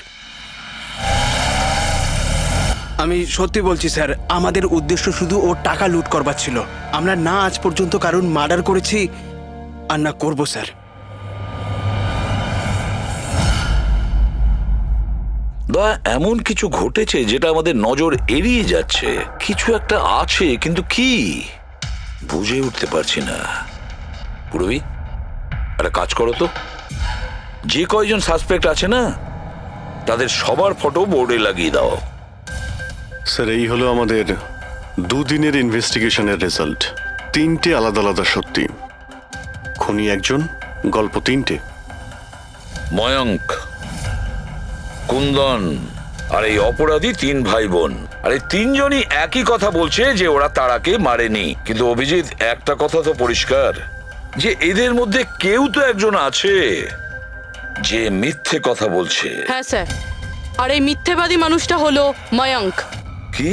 আমি সত্যি বলছি স্যার, আমাদের উদ্দেশ্য শুধু ওর টাকা লুট করবার ছিল। আমরা না আজ পর্যন্ত কারণ মার্ডার করেছি আর না করবো স্যার। বা এমন কিছু ঘটেছে যেটা আমাদের নজর এড়িয়ে যাচ্ছে। কিছু একটা আছে, কিন্তু কি বুঝে উঠতে পারছি না। পুরবি একটা কাজ করো তো, যে কয়জন সাসপেক্ট আছে না তাদের সবার ফটো বোর্ডে লাগিয়ে দাও। স্যার এই হলো আমাদের 2 দিনের ইনভেস্টিগেশনের রেজাল্ট। তিনটে আলাদা আলাদা সত্যি। খুনি একজন, গল্প তিনটে। ময়ঙ্ক, কুন্দন আর এই অপরাধী তিন ভাই বোন। আর এই তিনজনই একই কথা বলছে যে ওরা তারাকে মারেনি। কিন্তু অভিজিৎ, একটা কথা তো পরিষ্কার যে এদের মধ্যে কেউ তো একজন আছে যে মিথ্যে কথা বলছে। হ্যাঁ স্যার, আর এই মিথ্যেবাদী মানুষটা হলো ময়ঙ্ক। কি?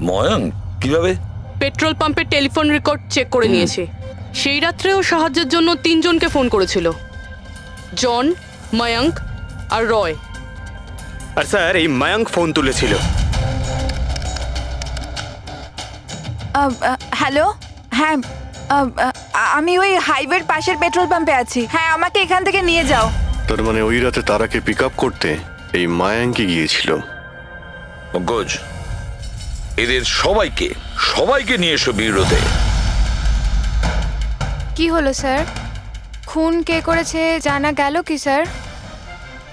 ময়ঙ্ক? কিভাবে? পেট্রোল পাম্পের টেলিফোন রেকর্ড চেক করে নিয়েছে। সেই রাত্রেও সাহায্যের জন্য তিনজনকে ফোন করেছিল, জন, ময়ঙ্ক আর রয়। আর স্যার, এই মায়াঙ্ক ফোন তুলেছিল। হ্যালো, হ্যাঁ, আমি ওই হাইওয়ের পাশের পেট্রোল পাম্পে আছি। হ্যাঁ, আমাকে এখান থেকে নিয়ে যাও। তার মানে ওই রাতে তারাকে পিক আপ করতে এই মায়াঙ্কি গিয়েছিল। পঙ্কজ, এদের সবাইকে নিয়ে এসো বিরোধে। কি হলো স্যার? খুন কে করেছে জানা গেল কি স্যার?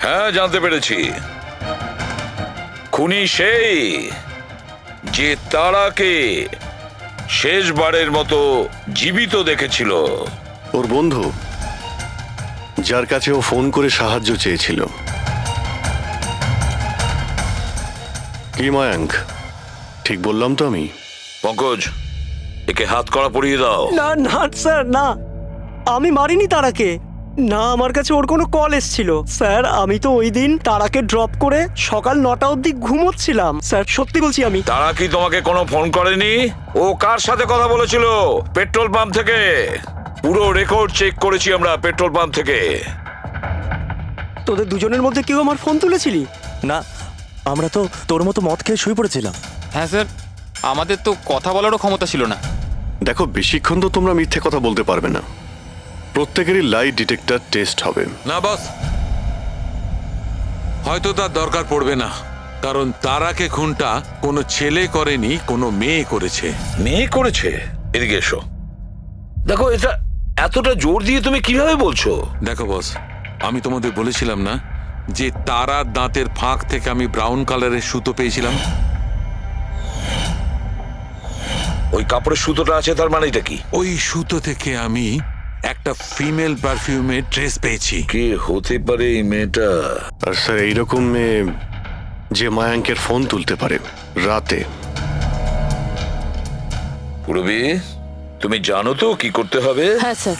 হ্যাঁ, জানতে পেরেছি। খুনি সেই যে তারাকে শেষবারের মতো জীবিত দেখেছিল। ওর বন্ধু, যার কাছে ও ফোন করে সাহায্য চেয়েছিল। কি মায়াঙ্ক, ঠিক বললাম তো আমি? পঙ্কজ, একে হাত কড়া পরিয়ে দাও। না না স্যার, না, আমি মারিনি তারাকে। না, আমার কাছে ওর কোনো কল এসেছিল। স্যার, আমি তো ওই দিন তারাকে ড্রপ করে সকাল 9টা অবধি ঘুমোচ্ছিলাম। স্যার, সত্যি বলছি আমি। তারা কি তোমাকে কোনো ফোন করেনি? ও কার সাথে কথা বলেছিল পেট্রোল পাম্প থেকে? পুরো রেকর্ড চেক করেছি আমরা পেট্রোল পাম্প থেকে। তোদের দুজনের মধ্যে কেউ আমার ফোন তুলেছিলি? না, আমরা তো তোর মতো মদ খেয়ে শুয়ে পড়েছিলাম। হ্যাঁ স্যার, আমাদের তো কথা বলারও ক্ষমতা ছিল না। দেখো, বেশিক্ষণ তো তোমরা মিথ্যে কথা বলতে পারবে না। প্রত্যেকেরই লাই ডিটেক্টর টেস্ট হবে। না বস, হয়তো তার দরকার পড়বে না, কারণ তারাকে খুনটা কোনো ছেলে করেনি, কোনো মেয়ে করেছে। মেয়ে করেছে? এদিকে এসো। দেখো, এটা এতটা জোর দিয়ে তুমি কিভাবে বলছো? দেখো বস, আমি তোমাদের বলেছিলাম না যে তারার দাঁতের ফাঁক থেকে আমি ব্রাউন কালারের সুতো পেয়েছিলাম? ওই কাপড়ের সুতোটা আছে, তার মানে এটা কি? ওই সুতো থেকে আমি একটা ফিমেল পারফিউমের ড্রেস পেয়েছি। কে হতে পারে এই মেয়েটা? আর স্যার, এইরকম মেয়ে যে মায়াঙ্কের ফোন তুলতে পারে রাতে। পুরবী, তুমি জানো তো কি করতে হবে? হ্যাঁ স্যার।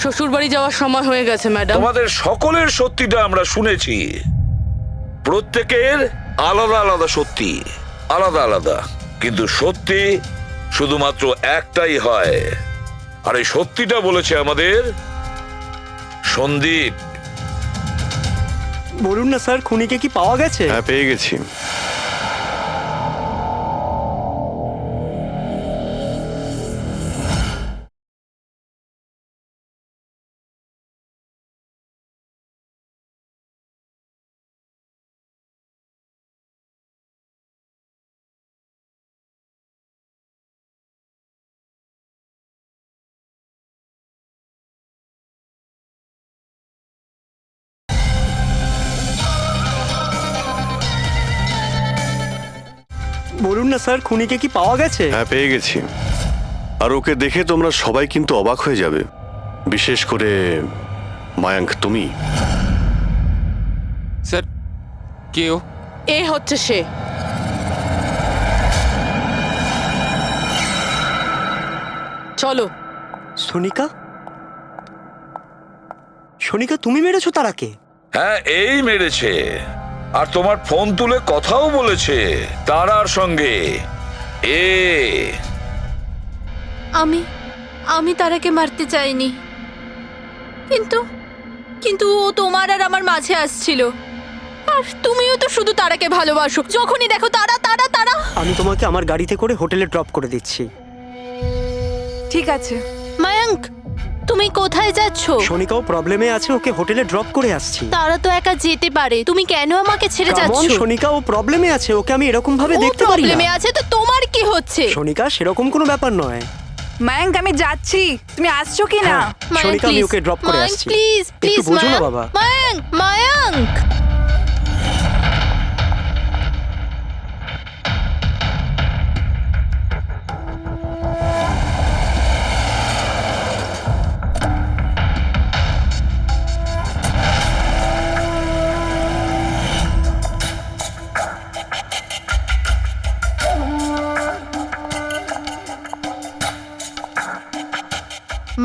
শ্বশুর বাড়ি যাওয়ার সময় হয়ে গেছে ম্যাডাম। তোমাদের সকলের সত্যিটা আমরা শুনেছি। প্রত্যেকের আলাদা আলাদা সত্যি, আলাদা আলাদা, কিন্তু সত্যি শুধুমাত্র একটাই হয়। আর এই সত্যিটা বলেছে আমাদের সন্দীপ। বলুন না স্যার, খুনিকে কি পাওয়া গেছে? হ্যাঁ, পেয়ে গেছি। বলুন না স্যার, খুনিকে কি পাওয়া গেছে? হ্যাঁ, পেয়ে গেছি। আর ওকে দেখে তোমরা সবাই কিন্তু অবাক হয়ে যাবে, বিশেষ করে মায়াঙ্ক, তুমি। স্যার, কেউ এ হচ্ছে সে। চলো। সোনিকা? সোনিকা, তুমি মেরেছো তারাকে? হ্যাঁ, এই মেরেছে। আর তোমার ফোন তুলে কথাও বলেছে তারার সঙ্গে। আমি তারাকে মারতে চাইনি, কিন্তু ও তোমার আর আমার মাঝে আসছিল। আর তুমিও তো শুধু তারাকে ভালোবাসো, যখনই দেখো তারা তারা তারা। আমি তোমাকে আমার গাড়িতে করে হোটেলে ড্রপ করে দিচ্ছি। ঠিক আছে। মায়াঙ্ক, তুমি কোথায় যাচ্ছ? সনিকাও প্রবলেমে আছে, ওকে হোটেলে ড্রপ করে আসছি। তারা তো একা যেতে পারে, তুমি কেন আমাকে ছেড়ে Come on, যাচ্ছ? সনিকা ও প্রবলেমে আছে, ওকে আমি এরকম ভাবে ও দেখতে পারি প্রবলেমে না। আছে তো তোমার কি হচ্ছে? সনিকা সেরকম কোনো ব্যাপার নয়। মায়াঙ্ক আমি যাচ্ছি, তুমি আসছো কি না? হ্যাঁ, সনিকা আমি ওকে ড্রপ করে আসছি। প্লিজ প্লিজ একটু বোঝো না বাবা। মায়াঙ্ক মায়াঙ্ক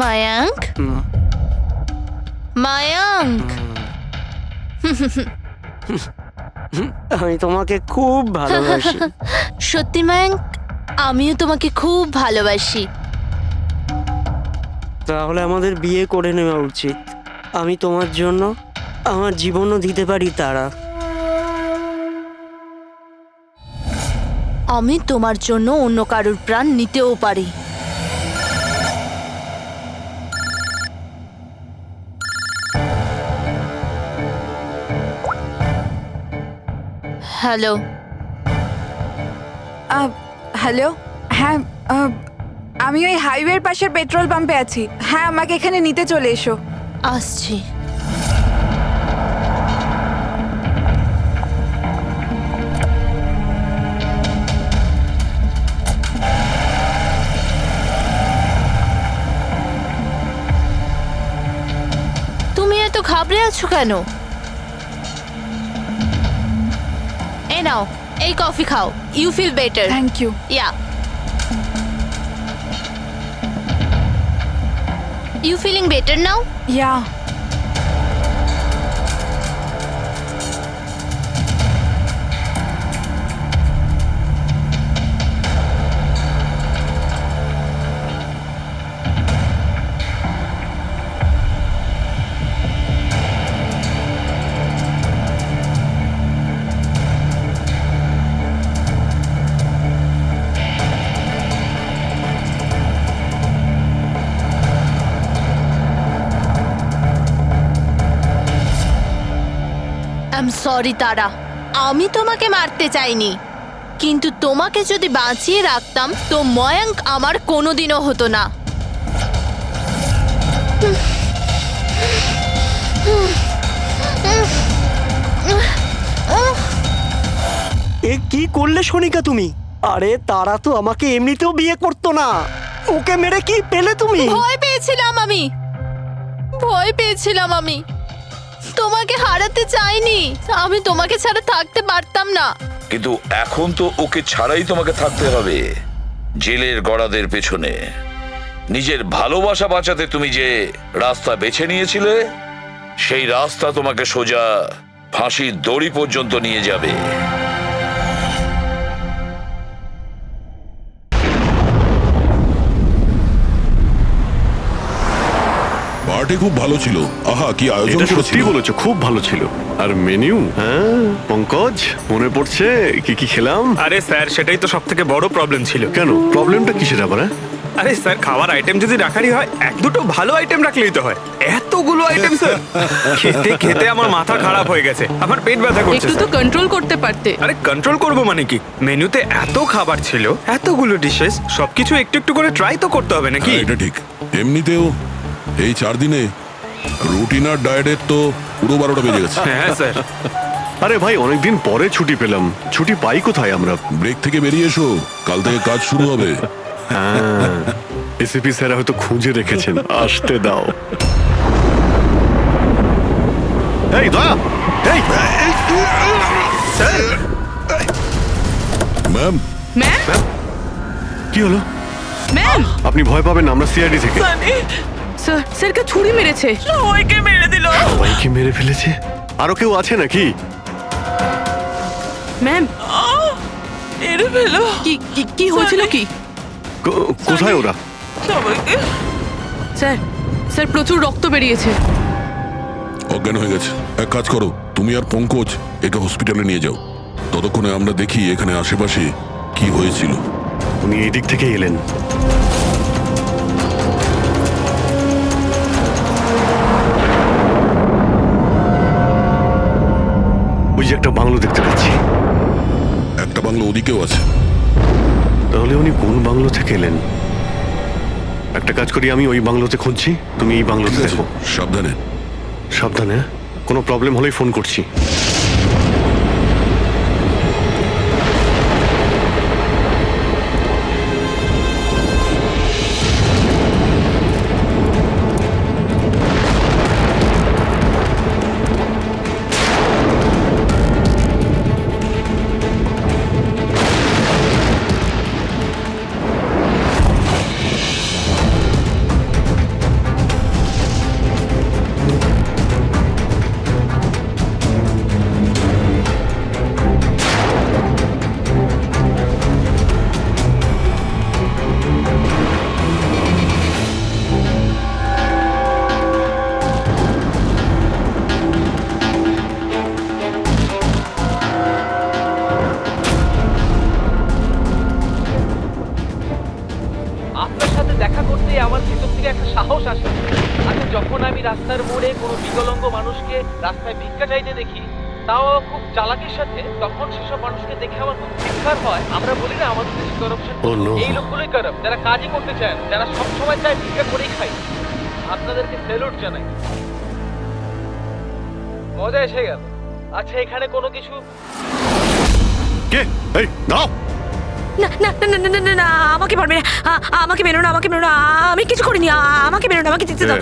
মায়াঙ্ক মায়াঙ্ক আমি তোমাকে খুব ভালোবাসি। সত্যি মায়াঙ্ক, আমিও তোমাকে খুব ভালোবাসি। তাহলে আমাদের বিয়ে করে নেওয়া উচিত। আমি তোমার জন্য আমার জীবনও দিতে পারি তারা। আমি তোমার জন্য অন্য কারোর প্রাণ নিতেও পারি। হ্যালো, হ্যালো, হ্যাঁ আমি ওই হাইওয়ের পাশের পেট্রোল পাম্পে আছি। হ্যাঁ, আমাকে এখানে নিতে চলে এসো। আসছি। তুমি এত ঘাবড়ে আছো কেন? এই নাও, এই কফি খাও, you feel better. Thank you. Yeah, you feeling better now? Yeah. I am sorry Tara, আমি তোমাকে মারতে চাইনি, কিন্তু তোমাকে যদি বাঁচিয়ে রাখতাম তো ময়াঙ্ক আমার কোনোদিনও হতো না। এ কি করলে সনিকা তুমি? আরে তারা তো আমাকে এমনিতেও বিয়ে করতো না, ওকে মেরে কি পেলে তুমি? ভয় পেয়েছিলাম আমি, তোমাকে হারাতে চাইনি। আমি তোমাকে ছাড়া থাকতে পারতাম না। কিন্তু এখন তো ওকে ছাড়াই তোমাকে থাকতে হবে জেলের গড়াদের পেছনে। নিজের ভালোবাসা বাঁচাতে তুমি যে রাস্তা বেছে নিয়েছিলে, সেই রাস্তা তোমাকে সোজা ফাঁসির দড়ি পর্যন্ত নিয়ে যাবে। পার্টি খুব ভালো ছিল। আহা, কি আয়োজন এটা সত্যি করেছিল। বলেছো, খুব ভালো ছিল। আর মেনু, হ্যাঁ পঙ্কজ, মনে পড়ছে কি কি খেলাম? আরে স্যার, সেটাই তো সব থেকে বড় প্রবলেম ছিল। কেন, প্রবলেমটা কিসের আবার? আরে স্যার, খাওয়ার আইটেম যদি রাখারই হয়, এক দুটো ভালো আইটেম রাখলেই তো হয়। এতগুলো আইটেম স্যার, খেতে খেতে আমার মাথা খারাপ হয়ে গেছে, আমার পেট ব্যথা করছে। একটু তো কন্ট্রোল করতে পারতে। আরে কন্ট্রোল করব মানে কি? মেনুতে এত খাবার ছিল, এতগুলো ডিশেস, সবকিছু একটু একটু করে ট্রাই তো করতে হবে নাকি? হ্যাঁ, এটা ঠিক। এমনিতেও এই 4 দিনে রুটিন আর ডায়েটের তো পুরো 12টা বেজে গেছে। হ্যাঁ স্যার। আরে ভাই, অনেকদিন পরে ছুটি পেলাম, ছুটি পাই কোথায় আমরা? ব্রেক থেকে বেরিয়ে এসো, কাল থেকে কাজ শুরু হবে। হ্যাঁ, এসিপি স্যার হয়তো খুঁজে রেখেছেন, আসতে দাও। এই দয়া, এই ম্যাম, কি হলো? ম্যাম, আপনি ভয় পাবেন না, আমরা সিআইডি থেকে। স্যার, স্যারকে ছুরি মেরেছে। সবাইকে মেরে দিল। সবাইকে মেরে ফেলেছে? আরো কেউ আছে নাকি? ম্যাম, মেরে ফেলো। কি কি হয়েছিল কি? কোথায় ওরা? স্যার, স্যার প্রচুর রক্ত বেরিয়েছে। অজ্ঞান হয়ে গেছে। এক কাজ করো, তুমি আর পঙ্কজ একে হসপিটালে নিয়ে যাও। ততক্ষণে আমরা দেখি এখানে আশেপাশে কি হয়েছিল। উনি এই দিক থেকে এলেন। বাংলো দেখতে পাচ্ছি। একটা বাংলো ওদিকেও আছে। তাহলে উনি কোন বাংলো থেকে এলেন? একটা কাজ করি, আমি ওই বাংলোতে খুঁজছি, তুমি এই বাংলোতে ঠিক আছে, দেখো। সাবধানে। সাবধানে, হ্যাঁ? কোনো প্রবলেম হলেই ফোন করছি। আপনার সাথে দেখা করতে আমার ভিতর থেকে একটা সাহস আসে। আচ্ছা, যখন আমি রাস্তার মোড়ে কোনো বিকলাঙ্গ মানুষকে রাস্তায় ভিক্ষা চাইতে দেখি, তাও খুব চালাকির সাথে, তখন সেসব মানুষকে দেখে আমার খুব চিৎকার হয়। আমরা বলি না আমাদের দেশে করাপশন, এই লোকগুলোই খারাপ, যারা কাজই করতে চায় না, যারা সবসময় চায় ভিক্ষা করেই খায়। আপনাদেরকে স্যালুট জানাই, মজা এসে গেল। আচ্ছা, এখানে কোনো কিছু কে? এই দাও। না না না না না না না, আমাকে পারবে না, আমাকে মেরো না, আমাকে মেরো না, আমি কিছু করিনি, আমাকে মেরো না, আমাকে যেতে দাও,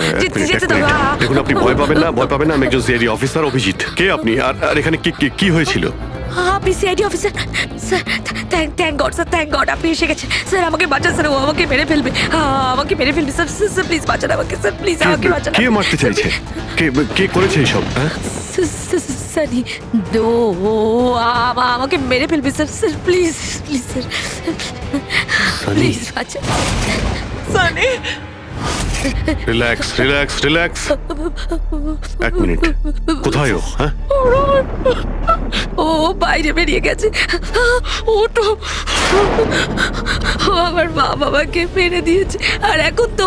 যেতে দাও। দেখুন, আপনি ভয় পাবেন না, ভয় পাবেন না। আমি একজন সিআইডি অফিসার, অভিজিৎ। কে আপনি? আর এখানে কি হয়েছিল? আপনি CID officer? Sir, thank god sir, thank god আপনি এসে গেছেন। স্যার আমাকে বাঁচান স্যার, ও আমাকে মেরে ফেলবে, আমাকে মেরে ফেলবে স্যার। স্যার প্লিজ বাঁচান আমাকে স্যার, প্লিজ আমাকে বাঁচান। কে মারতে চাইছে? কে করেছে এইসব? হ্যাঁ, সানি, আমাকে মেরে ফেলবে sir. Sir please please sir, please বাঁচান। Sunny, relax relax relax. এক মিনিট, কোথায় ও? হ্যাঁ, ও বাইরে বেরিয়ে গেছে। ও তো ও আমার মা বাবাকে মেরে দিয়েছে, আর এখন তো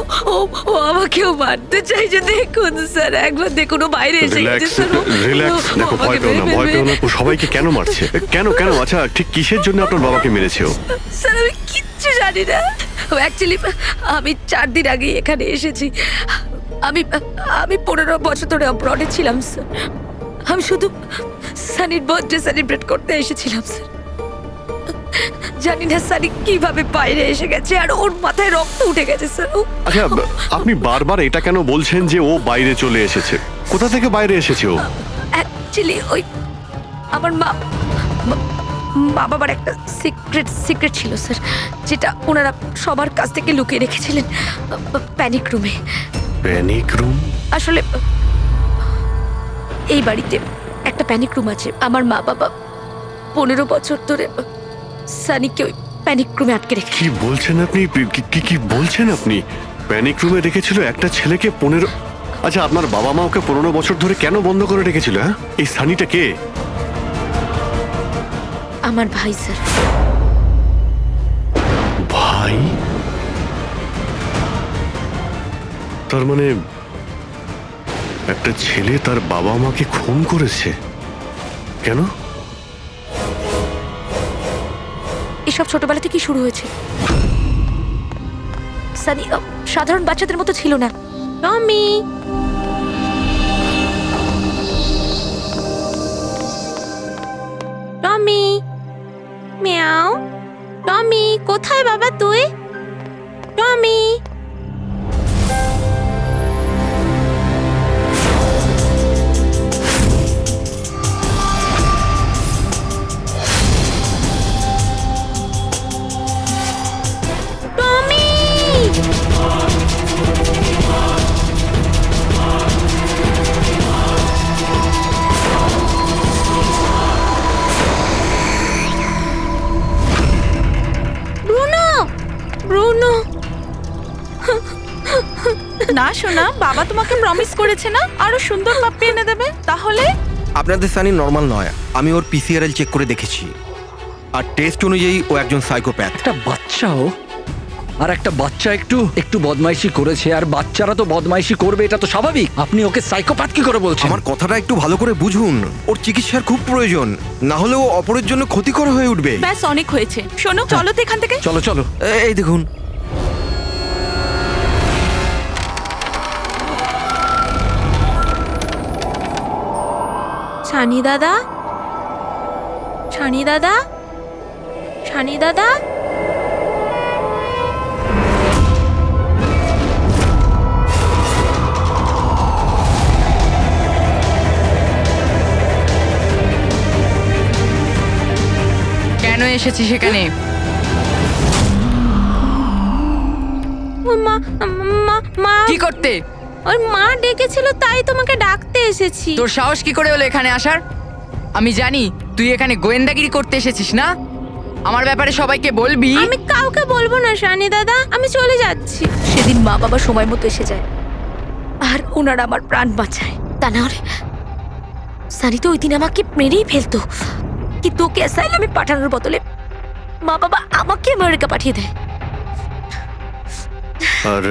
ও আমাকেও মারতে চাইছে। দেখুন স্যার, একবার দেখুন, ও বাইরে এসে গেছে স্যার। রিল্যাক্স। দেখো, ভয় পেও না, ভয় পেও না। ও সবাইকে কেন মারছে? কেন? আচ্ছা, ঠিক কিসের জন্য আপনার বাবাকে মেরেছে ও? স্যার আমি কিচ্ছু জানি না। অ্যাকচুয়ালি আমি 4 দিন আগে এখানে এসেছি। আমি 15 বছর ধরে অব্রডে ছিলাম স্যার। আমি শুধু সানির বার্থডে সেলিব্রেট করতে এসেছিলাম স্যার। জানি না সানি কিভাবে বাইরে এসে গেছে, আর ওর মাথায় রক্ত উঠে গেছে স্যার। আচ্ছা, আপনি বারবার এটা কেন বলছেন যে ও বাইরে চলে এসেছে? কোথা থেকে বাইরে এসেছে ও? অ্যাকচুয়ালি ওই আমার মা বাবার একটা সিক্রেট ছিল স্যার, যেটা ওনারা সবার কাছ থেকে লুকিয়ে রেখেছিলেন প্যানিক রুমে। Panic room? আসলে এই বাড়িতে একটা প্যানিক রুম আছে। আমার মা বাবা 15 বছর ধরে সানিকে ওই প্যানিক রুমে আটকে রেখে। কি বলছেন আপনি? কি বলছেন আপনি? প্যানিক রুমে রেখেছিল একটা ছেলেকে 15? আচ্ছা, আপনার বাবা মা ওকে 15 বছর ধরে কেন বন্ধ করে রেখেছিল? হ্যাঁ, এই সানিটা কে? আমার ভাই স্যার। ভাই? তার মানে একটা ছেলে তার বাবা মাকে খুন করেছে? কেন? এসব ছোটবেলা থেকেই শুরু হয়েছে। সানি সাধারণ বাচ্চাদের মতো ছিল না। টমি, টমি, মিয়াও। টমি, কোথায় বাবা তুই? টমি। না শোনা, বাবা তোমাকে প্রমিস করেছে না আরো সুন্দর পাপ্পি এনে দেবে। তাহলে আপনাদের সানি নর্মাল নয়, আমি ওর পিসিআরএল চেক করে দেখেছি, আর টেস্ট অনুযায়ী ও একজন সাইকোপ্যাথ। একটা বাচ্চাও আর একটা বাচ্চা একটু বদমাইশি করেছে, আর বাচ্চারা তো বদমাইশি করবে, এটা তো স্বাভাবিক। আপনি ওকে সাইকোপ্যাথ কি করে বলছেন? আমার কথাটা একটু ভালো করে বুঝুন, ওর চিকিৎসার খুব প্রয়োজন, না হলে ও অপরের জন্য ক্ষতিকর হয়ে উঠবে। ব্যাস অনেক হয়েছে, শোনো চলো তো এখান থেকে। চলো চলো। এই দেখুন, ছানি দাদা, ছানি দাদা, ছানি দাদা। কেন এসেছিস সেখানে? মা মা মা কি করতে? ওর মা ডেকেছিল, তাই তোমাকে ডাকতে এসেছি। তোর সাহস কি করে হলো এখানে আসার? আমি জানি তুই এখানে গোয়েন্দাগিরি করতে এসেছিস না। আমার ব্যাপারে সবাইকে বলবি। আমি কাউকে বলবো না সানি দাদা, আমি চলে যাচ্ছি। সেদিন মা বাবা সময় মতো এসে যায় আর ওনারা আমার প্রাণ বাঁচায়। তা না হলে সানি তো ওই দিন আমাকে মেরেই ফেলতো, কিন্তু ওকে অ্যাসাইলামে পাঠানোর বদলে মা বাবা আমাকে আমেরিকা পাঠিয়ে দেয়। আর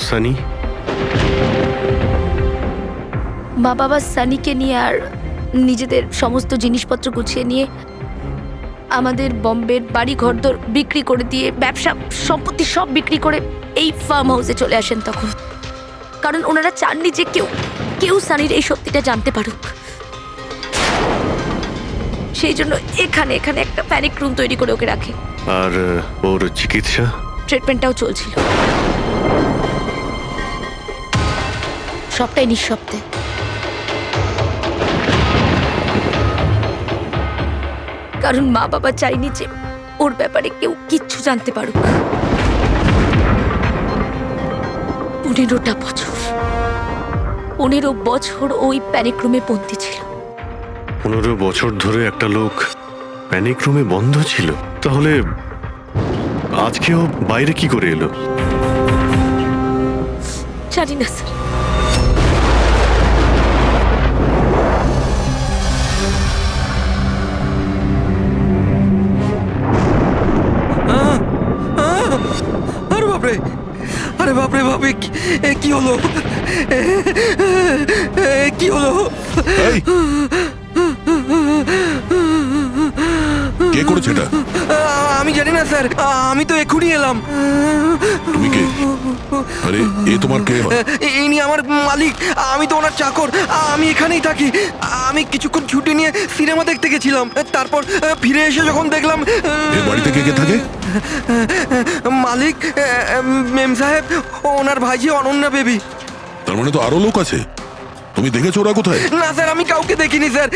সানি? মা বাবা সানিকে নিয়ে আর নিজেদের সমস্ত জিনিসপত্র গুছিয়ে নিয়ে আমাদের বম্বের বাড়ি ঘরদোর বিক্রি করে দিয়ে, ব্যবসা সম্পত্তি সব বিক্রি করে এই ফার্ম হাউসে চলে আসেন তখন। কারণ ওনারা চাননি যে কেউ সানির এই সত্যিটা জানতে পারুক। সেই জন্য এখানে একটা প্যানিক রুম তৈরি করে ওকে রাখে। আর ওর চিকিৎসা? ট্রিটমেন্টটাও চলছিল, সবটাই নিঃশব্দে। কারণ মা বাবা চাইনি যে ওর ব্যাপারে কেউ কিচ্ছু জানতে পারুক। 15 বছর ওই প্যানিক রুমে বন্দী ছিল। 15 বছর ধরে একটা লোক প্যানিক রুমে বন্ধ ছিল, তাহলে আজকেও বাইরে কি করে এলো? জানি না স্যার। আরে বাপরে, আরে বাপরে বাপরে, কি হলো? কি হলো? কে করেছে এটা? আমি জানি না স্যার, আমি তো এক্ষুনি এলাম। তুমি কে? আরে এ তোমার কে হয়? ইনি আমার মালিক, আমি তো ওনার চাকর। আমি এখানেই থাকি। আমি কিছুক্ষণ ছুটি নিয়ে সিনেমা দেখতে গেছিলাম, তারপর ফিরে এসে যখন দেখলাম এর বাড়িতে কে কে থাকে? মালিক, মেম সাহেব, ওনার ভাইজি অনন্যা বেবি। তার মানে তো আরো লোক আছে। তুমি দেখেছো ওরা কোথায়? না স্যার, আমি কাউকে দেখিনি স্যার।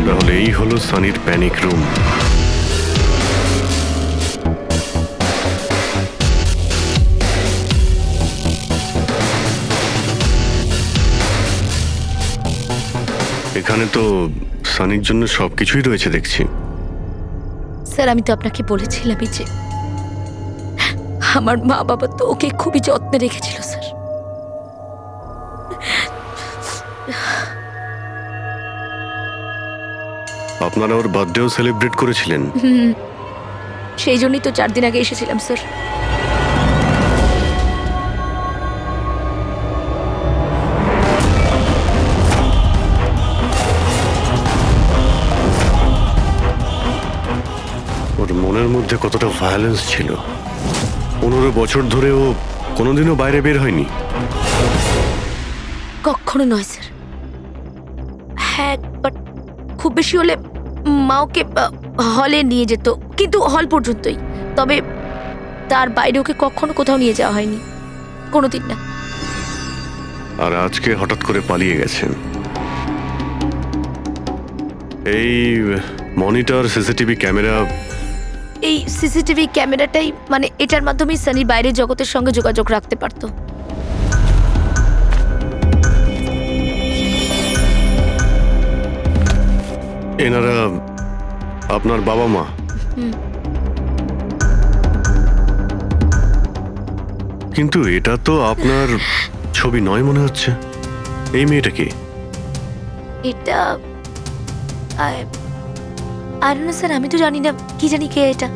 তাহলে এই হলো সানির প্যানিক রুম। এখানে তো সানির জন্য সবকিছুই রয়েছে দেখছি। স্যার, আমি তো আপনাকে বলেছিলামই যে আমার মা বাবা তো ওকে খুবই যত্নে রেখেছিল স্যার। আপনারা ওর বার্থডেও সেলিব্রেট করেছিলেন? সেই জন্যই তো 4 দিন আগে এসেছিলাম স্যার। ওর মনের মধ্যে কতটা ভায়োলেন্স ছিল। 15 বছর ধরে ও কোনোদিনও বাইরে বের হয়নি? কখনো নয় স্যার। হ্যাঁ, বাট খুব বেশি হলে মা ওকে হলে নিয়ে যেত, কিন্তু হল পর্যন্তই। তবে তার বাইরে ওকে কখনো কোথাও নিয়ে যাওয়া হয়নি, কোনোদিন না। আর আজকে হঠাৎ করে পালিয়ে গেছেন। এই মনিটর, সিসিটিভি ক্যামেরা এই সিসিটিভি ক্যামেরাটাই মানে এটার মাধ্যমেই সানি বাইরের জগতের সঙ্গে যোগাযোগ রাখতে পারতো। এনারা আপনার বাবা মা? কিন্তু এটা তো আপনার ছবি নয় মনে হচ্ছে। এই মেয়েটা কি? এটা আর না স্যার, আমি তো জানি না, কি জানি কে এটা।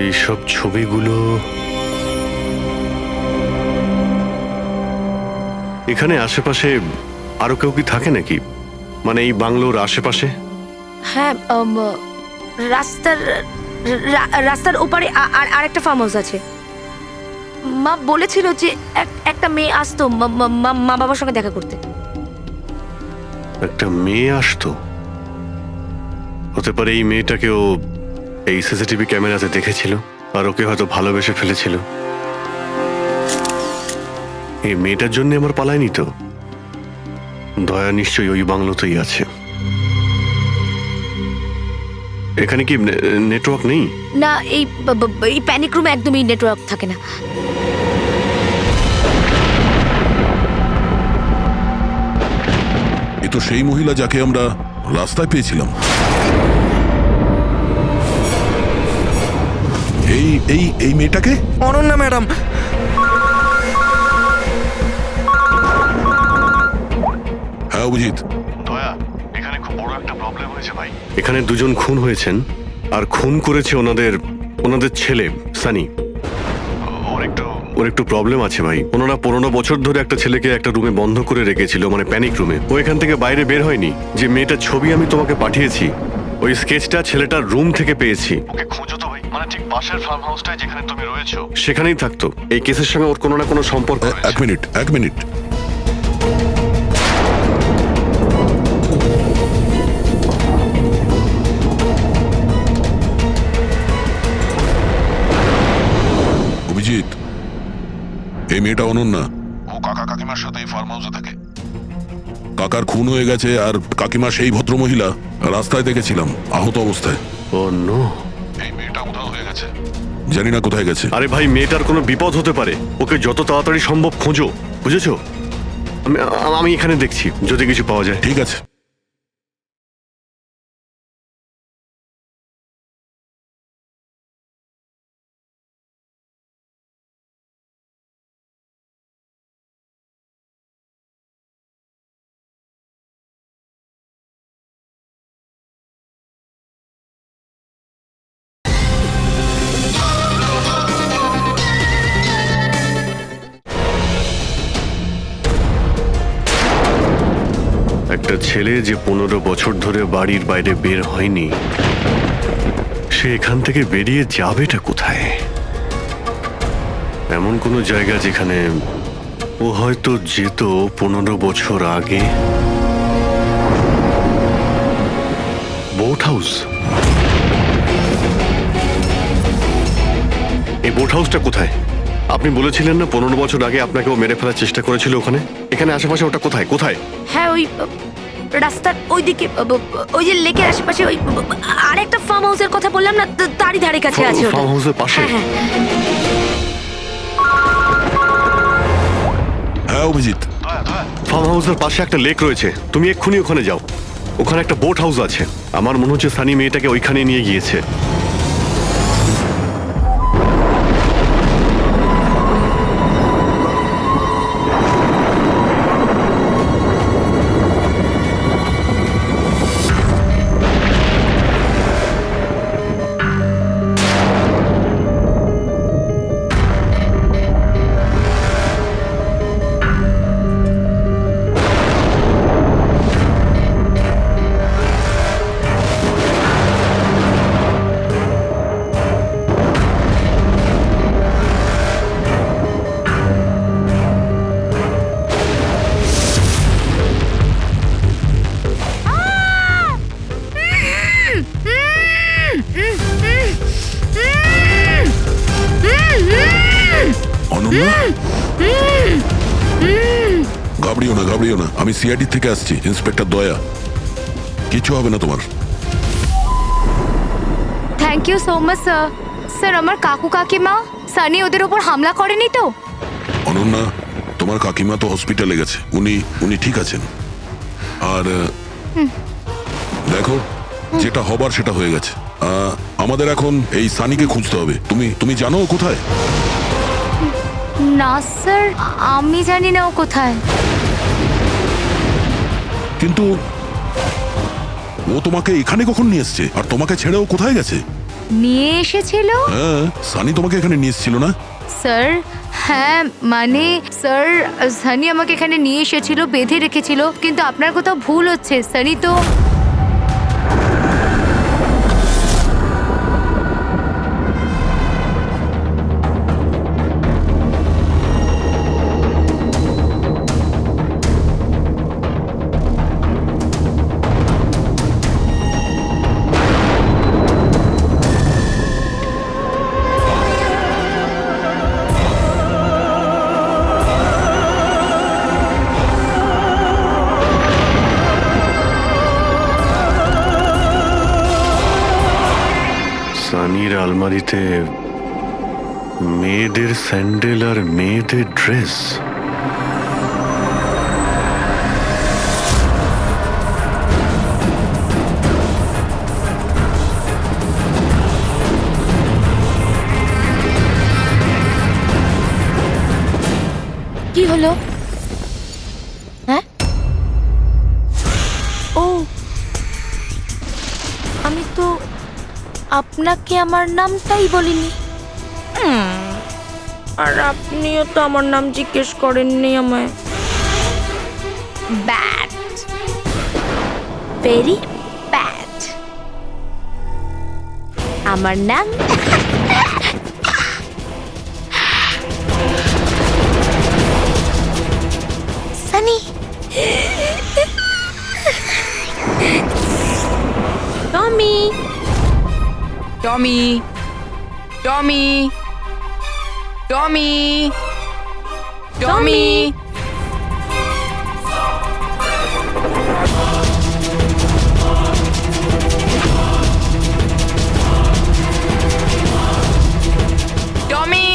এইসব ছবিগুলো এখানে আশেপাশে আরো কেউ কি থাকে নাকি, মানে এই বাংলোর আশেপাশে? হ্যাঁ, রাস্তার ওপারে আর একটা ফার্ম হাউস আছে। মা বলেছিল যে একটা মেয়ে আসতো মা বাবার সঙ্গে দেখা করতে। একটা মেয়ে আসতো? হতে পারে এই মেয়েটাকে ও এই সিসিটিভি ক্যামেরাতে দেখেছিল আর ওকে হয়তো ভালোবেসে ফেলেছিল। এই মেয়েটার জন্য আমার পালায়নি তো। দয়া নিশ্চয়ই ওই বাংলোতেই আছে। এখানে কি নেটওয়ার্ক নেই? না, এই প্যানিক রুমে একদমই নেটওয়ার্ক থাকে না। এ তো সেই মহিলা যাকে আমরা রাস্তায় পেয়েছিলাম। এই এই এই মেয়েটাকে? অনন্যা ম্যাডাম। হ্যাঁ অভিজিৎ। দয়া, এখানে খুব বড় একটা প্রবলেম হয়েছে ভাই। এখানে দুজন খুন হয়েছেন আর খুন করেছে ওনাদের ছেলে সানি। ওর একটু প্রবলেম আছে ভাই। ওনারা 15 বছর ধরে একটা ছেলেকে একটা রুমে বন্ধ করে রেখেছিল, মানে প্যানিক রুমে। ও এখান থেকে বাইরে বের হয়নি। যে মেয়েটার ছবি আমি তোমাকে পাঠিয়েছি, ওই স্কেচটা ছেলেটার রুম থেকে পেয়েছি। ওকে খোঁজো তো ভাই, মানে ঠিক পাশের ফার্ম হাউসটায় যেখানে তুমি রয়েছো সেখানেই থাকতো। এই কেসের সঙ্গে ওর কোনো না কোনো সম্পর্ক। এক মিনিট। অভিজিৎ, এই মেয়েটা অনন্যা। ও কাকা কাকিমার সাথে এই ফার্ম হাউসে থাকে। কাকার খুন হয়ে গেছে আর কাকিমা সেই ভদ্রমহিলা রাস্তায় দেখেছিলাম আহত অবস্থায়। ও নো, এই মেয়েটা উধাও হয়ে গেছে, জানি না কোথায় গেছে। আরে ভাই, মেয়েটার কোনো বিপদ হতে পারে। ওকে যত তাড়াতাড়ি সম্ভব খোঁজো, বুঝেছো? আমি এখানে দেখছি যদি কিছু পাওয়া যায়। ঠিক আছে। একটা ছেলে যে 15 বছর ধরে বাড়ির বাইরে বের হয়নি, সে এখান থেকে বেরিয়ে যাবেটা কোথায়? এমন কোনো জায়গা যেখানে ও হয়তো যেত 15 বছর আগে। Boat house. এই বোট হাউসটা কোথায়? আপনি বলেছিলেন না 15 বছর আগে আপনাকে ও মেরে ফেলার চেষ্টা করেছিল ওখানে। এখানে আশেপাশে ওটা কোথায় কোথায়? হ্যাঁ, ওই রাস্তার ওইদিকে, ওই যে লেকের আশেপাশে, ওই আরেকটা ফার্ম হাউসের কথা বললাম না, তারই ধারে কাছে আছে। ফার্ম হাউসের পাশে? হ্যাঁ অভিজিৎ, ফার্ম হাউসের পাশে একটা লেক রয়েছে। তুমি এক্ষুনি ওখানে যাও। ওখানে একটা বোট হাউস আছে। আমার মনে হচ্ছে সানি মেয়েটাকে ওইখানে নিয়ে গিয়েছে। ঘাবড়িও না, আমি সিআইডি থেকে আসছি, ইন্সপেক্টর দয়া। কিছু হবে না তোমার। Thank you so much sir. Sir আমার কাকু কাকিমা সানি ওদের ওপর হামলা করেনি তো? অনন্যা, তোমার কাকিমা তো হসপিটালে গেছে, উনি ঠিক আছেন। আর দেখো, যেটা হবার সেটা হয়ে গেছে। আমাদের এখন এই সানিকে খুঁজতে হবে। তুমি জানো ও কোথায়? না স্যার, আমি জানি না ও কোথায়। কিন্তু ও তোমাকে এখানে কখন নিয়ে এসছে, আর তোমাকে ছেড়ে ও কোথায় গেছে? নিয়ে এসেছিল? হ্যাঁ, সানি তোমাকে এখানে নিয়ে এসেছিল না? স্যার হ্যাঁ, মানে স্যার সানি আমাকে এখানে নিয়ে এসেছিল, বেঁধে রেখেছিল, কিন্তু আপনার কোথাও ভুল হচ্ছে। সানি তো সানির আলমারিতে মেয়েদের স্যান্ডেল আর মেয়েদের ড্রেস। কি হলো? হ্যাঁ, ও আমি তো আপনাকে আমার নামটাই বলিনি। আর আপনিও তো আমার নাম জিজ্ঞেস করেননি আমায়। Bad, very bad. আমার নাম সানি। টমি, টমি, টমি, টমি, টমি। টমি,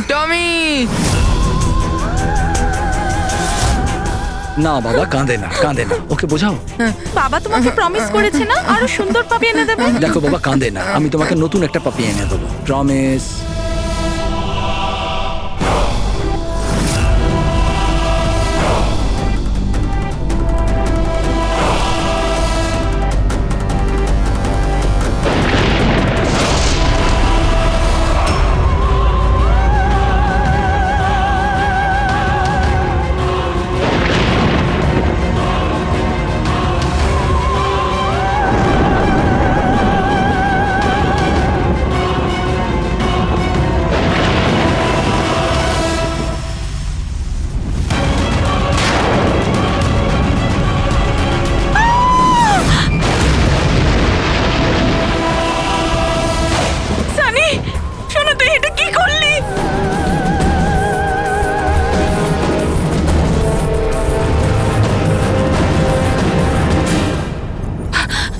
টমি। না বাবা, কাঁদে না, কাঁদে না, ওকে বোঝাও। বাবা তোমাকে প্রমিস করেছে না আরো সুন্দর পাপি এনে দেবে? দেখো বাবা, কাঁদে না, আমি তোমাকে নতুন একটা পাপি এনে দেবো, প্রমিস। সানি, শোনো, তুই এটা কি করলি?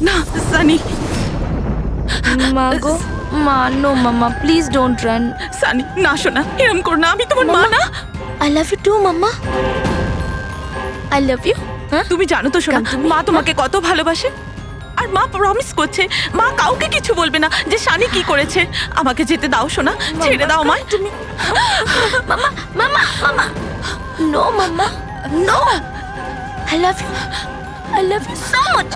না সানি, মা গো, মা, নো মামা, প্লিজ ডোন্ট রান। সানি না, শোনা, এরম কর না, আমি তোমার মা না। I love you too mamma, I love you. তুমি জানো তো শোনা, মা তোমাকে কত ভালোবাসে। আর মা প্রমিস করছে মা কাউকে কিছু বলবে না যে শানি কি করেছে। আমাকে যেতে দাও শোনা, ছেড়ে দাও আমায়। তুমি মামা, মামা, mama, no mama, no, I love you so much.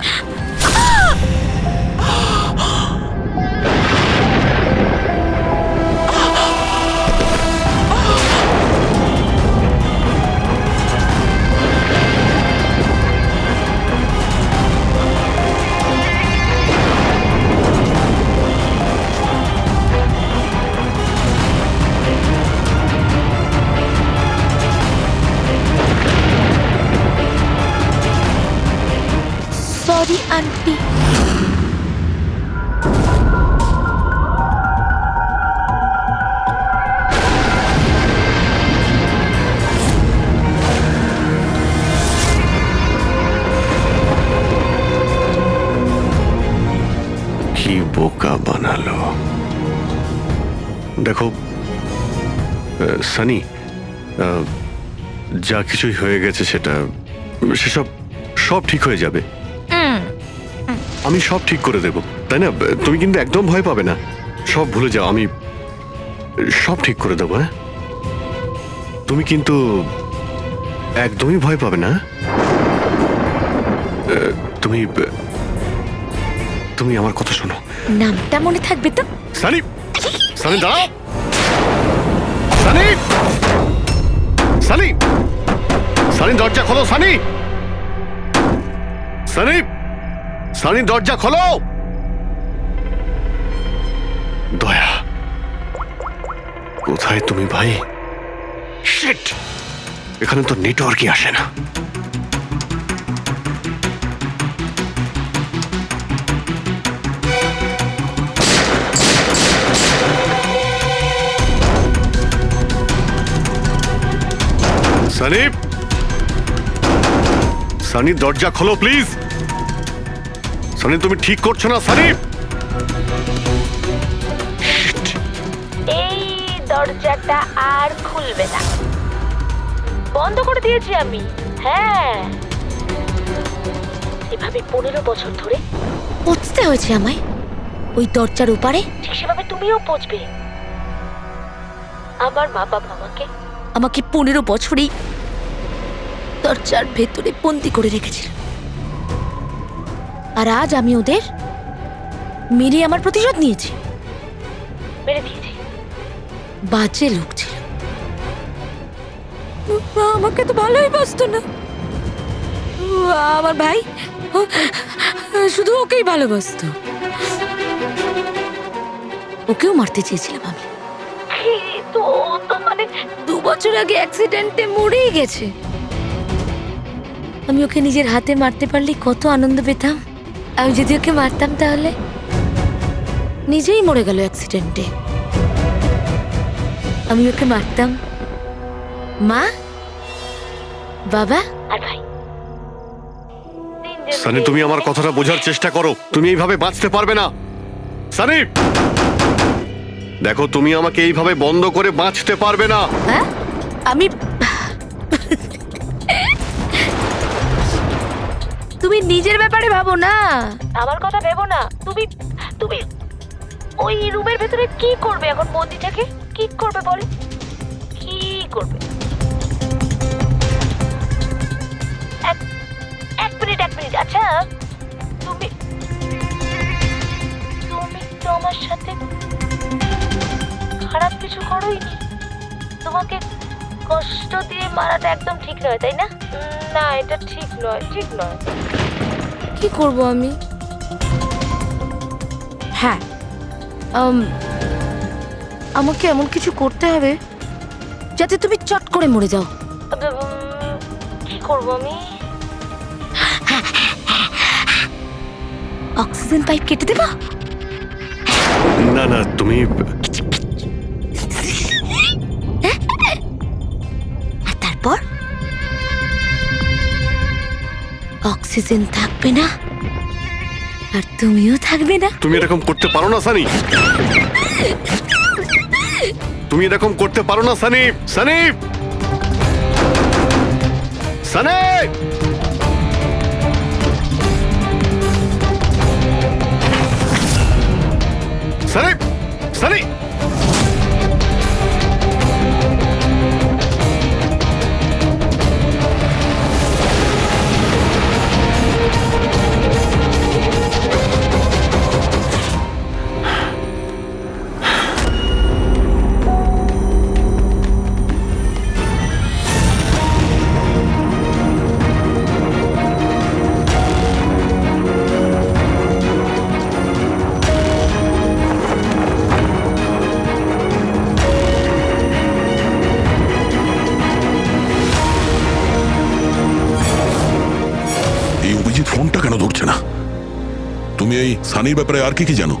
Sorry aunty. দেখো সানি, যা কিছুই হয়ে গেছে সেসব সব ঠিক হয়ে যাবে। আমি সব ঠিক করে দেব, তাই না? তুমি কিন্তু একদম ভয় পাবে না, সব ভুলে যাও, আমি সব ঠিক করে দেবো। হ্যাঁ, তুমি কিন্তু একদমই ভয় পাবে না। তুমি তুমি আমার কথা শোনো। নামটা মনে থাকবে তো? সানি, সানি দাঁড়াও। সানি, সানি, সানি দরজা খোলো। সানি, সানি, সানি দরজা খোলো। দয়া, কোথায় তুমি ভাই? শিট, এখানে তো নেটওয়ার্কই আসে না। সানি, সানি দরজা খোলো প্লিজ। সানি, তুমি ঠিক করছো না সানি। এই দরজাটা আর খুলবে না, বন্ধ করে দিয়েছি আমি। হ্যাঁ, এভাবে 15 বছর ধরে পচতে হয়েছে আমায় ওই দরজার ওপারে, ঠিক সেভাবে তুমিও পচবে। আমার মা বাবা আমাকে 15 বছরই দরজার ভেতরে বন্দি করে রেখেছিল, আর আজ আমি ওদের মেরে আমার প্রতিশোধ নিয়েছি। মেরে দিয়েছি, বাজে লোক ছিল, আমাকে তো ভালোই বাসতো না। আমার ভাই শুধু ওকেই ভালোবাসতো, ওকেও মারতে চেয়েছিলাম আমি, তো মানে 2 বছর আগে অ্যাক্সিডেন্টে মরেই গেছে। আমি ওকে নিজের হাতে মারতে পারলে কত আনন্দ পেতাম। আমি যদি ওকে মারতাম তাহলে নিজেই মরে গেল অ্যাক্সিডেন্টে। আমি ওকে মারতাম, মা, বাবা আর ভাই। সানি, তুমি আমার কথাটা বোঝার চেষ্টা করো। তুমি এইভাবে বাঁচতে পারবে না সানি। দেখো, তুমি আমাকে এইভাবে বন্ধ করে বাঁচতে পারবে না। হ্যাঁ, আমি তুমি নিজের ব্যাপারে ভাবো না, আমার কথা ভেবো না। তুমি তুমি ওই রুমের ভেতরে কি করবে এখন? বন্দি থেকে কি করবে বলো? কি করবে? এক মিনিট। আচ্ছা, তুমি তো আমার সাথে খারাপ কিছু করোইনি। তোমাকে কষ্ট দিয়ে মারাটা একদম ঠিক নয়, তাই না? না, এটা ঠিক নয়। কি করব আমি? হ্যাঁ, আমাকে এমন কিছু করতে হবে যাতে তুমি চট করে মরে যাও। কি করব আমি? অক্সিজেন পাইপ কেটে দেব? না না, তুমি আর তারপর অক্সিজেন থাকবে না, আর তুমিও থাকবে না। তুমি এরকম করতে পারো না সানি। তুমি এরকম করতে পারো না সানি। সানি, সানি, সানি, সানি। এই অভিজিৎ ফোনটা কেন ধরছে না? তুমি এই সানির ব্যাপারে আর কি জানো?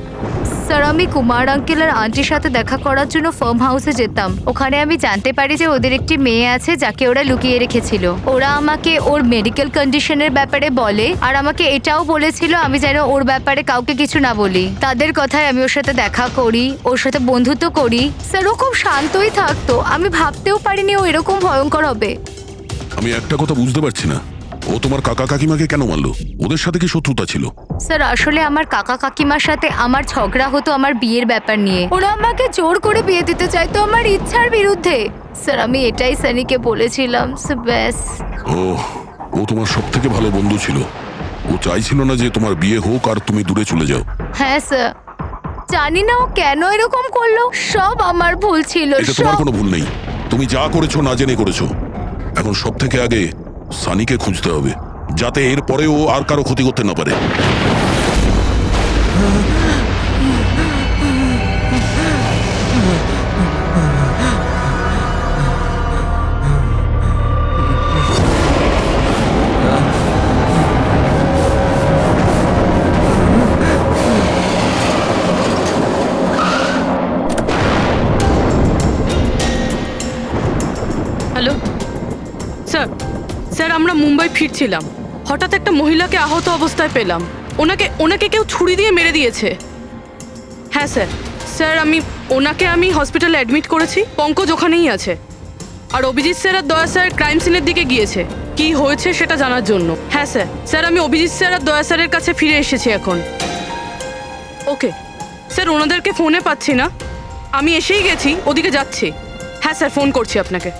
স্যার আমি কুমার আঙ্কেল আর আন্টির সাথে দেখা করার জন্য ফার্ম হাউসে যেতাম। ওখানে আমি জানতে পারি যে ওদের একটি মেয়ে আছে যাকে ওরা লুকিয়ে রেখেছিল। ওরা আমাকে ওর মেডিকেল কন্ডিশনের ব্যাপারে বলে আর আমাকে এটাও বলেছিল আমি যেন ওর ব্যাপারে কাউকে কিছু না বলি। তাদের কথায় আমি ওর সাথে দেখা করি, ওর সাথে বন্ধুত্ব করি। স্যার ও খুব শান্তই থাকতো, আমি ভাবতেও পারিনি ও এরকম ভয়ঙ্কর হবে। আমি একটা কথা বুঝতে পারছি না, ও তোমার কাকা কাকিমাকে কেন মারলো? ওদের সাথে কি শত্রুতা ছিল? স্যার আসলে আমার কাকা কাকিমার সাথে আমার ঝগড়া হতো আমার বিয়ের ব্যাপার নিয়ে। ওরা আমাকে জোর করে বিয়ে দিতে চাইতো আমার ইচ্ছার বিরুদ্ধে। স্যার আমি এটাই সানিকে বলেছিলাম। ব্যাস। ও তোমার সব থেকে ভালো বন্ধু ছিল। ও চাইছিল না যে তোমার বিয়ে হোক আর তুমি দূরে চলে যাও। হ্যাঁ স্যার, জানি না ও কেন এরকম করলো। সব আমার ভুল ছিল। এটা তোমার কোনো ভুল নেই, তুমি যা করেছো না জেনে করেছো। এখন সব থেকে আগে সানিকে খুঁজতে হবে, যাতে এর পরে ও আর কারো ক্ষতি করতে না পারে। হ্যালো স্যার, স্যার আমরা মুম্বাই ফিরছিলাম, হঠাৎ একটা মহিলাকে আহত অবস্থায় পেলাম। ওনাকে কেউ ছুরি দিয়ে মেরে দিয়েছে। হ্যাঁ স্যার, স্যার ওনাকে হসপিটালে অ্যাডমিট করেছি। পঙ্কজ ওখানেই আছে। আর অভিজিৎ স্যার আর দয়া স্যার ক্রাইম সিনের দিকে গিয়েছে কি হয়েছে সেটা জানার জন্য। হ্যাঁ স্যার, স্যার আমি অভিজিৎ স্যার আর দয়া স্যারের কাছে ফিরে এসেছি এখন। ওকে স্যার, ওনাদেরকে ফোনে পাচ্ছি না, আমি এসেই গেছি, ওদিকে যাচ্ছি। হ্যাঁ স্যার, ফোন করছি আপনাকে।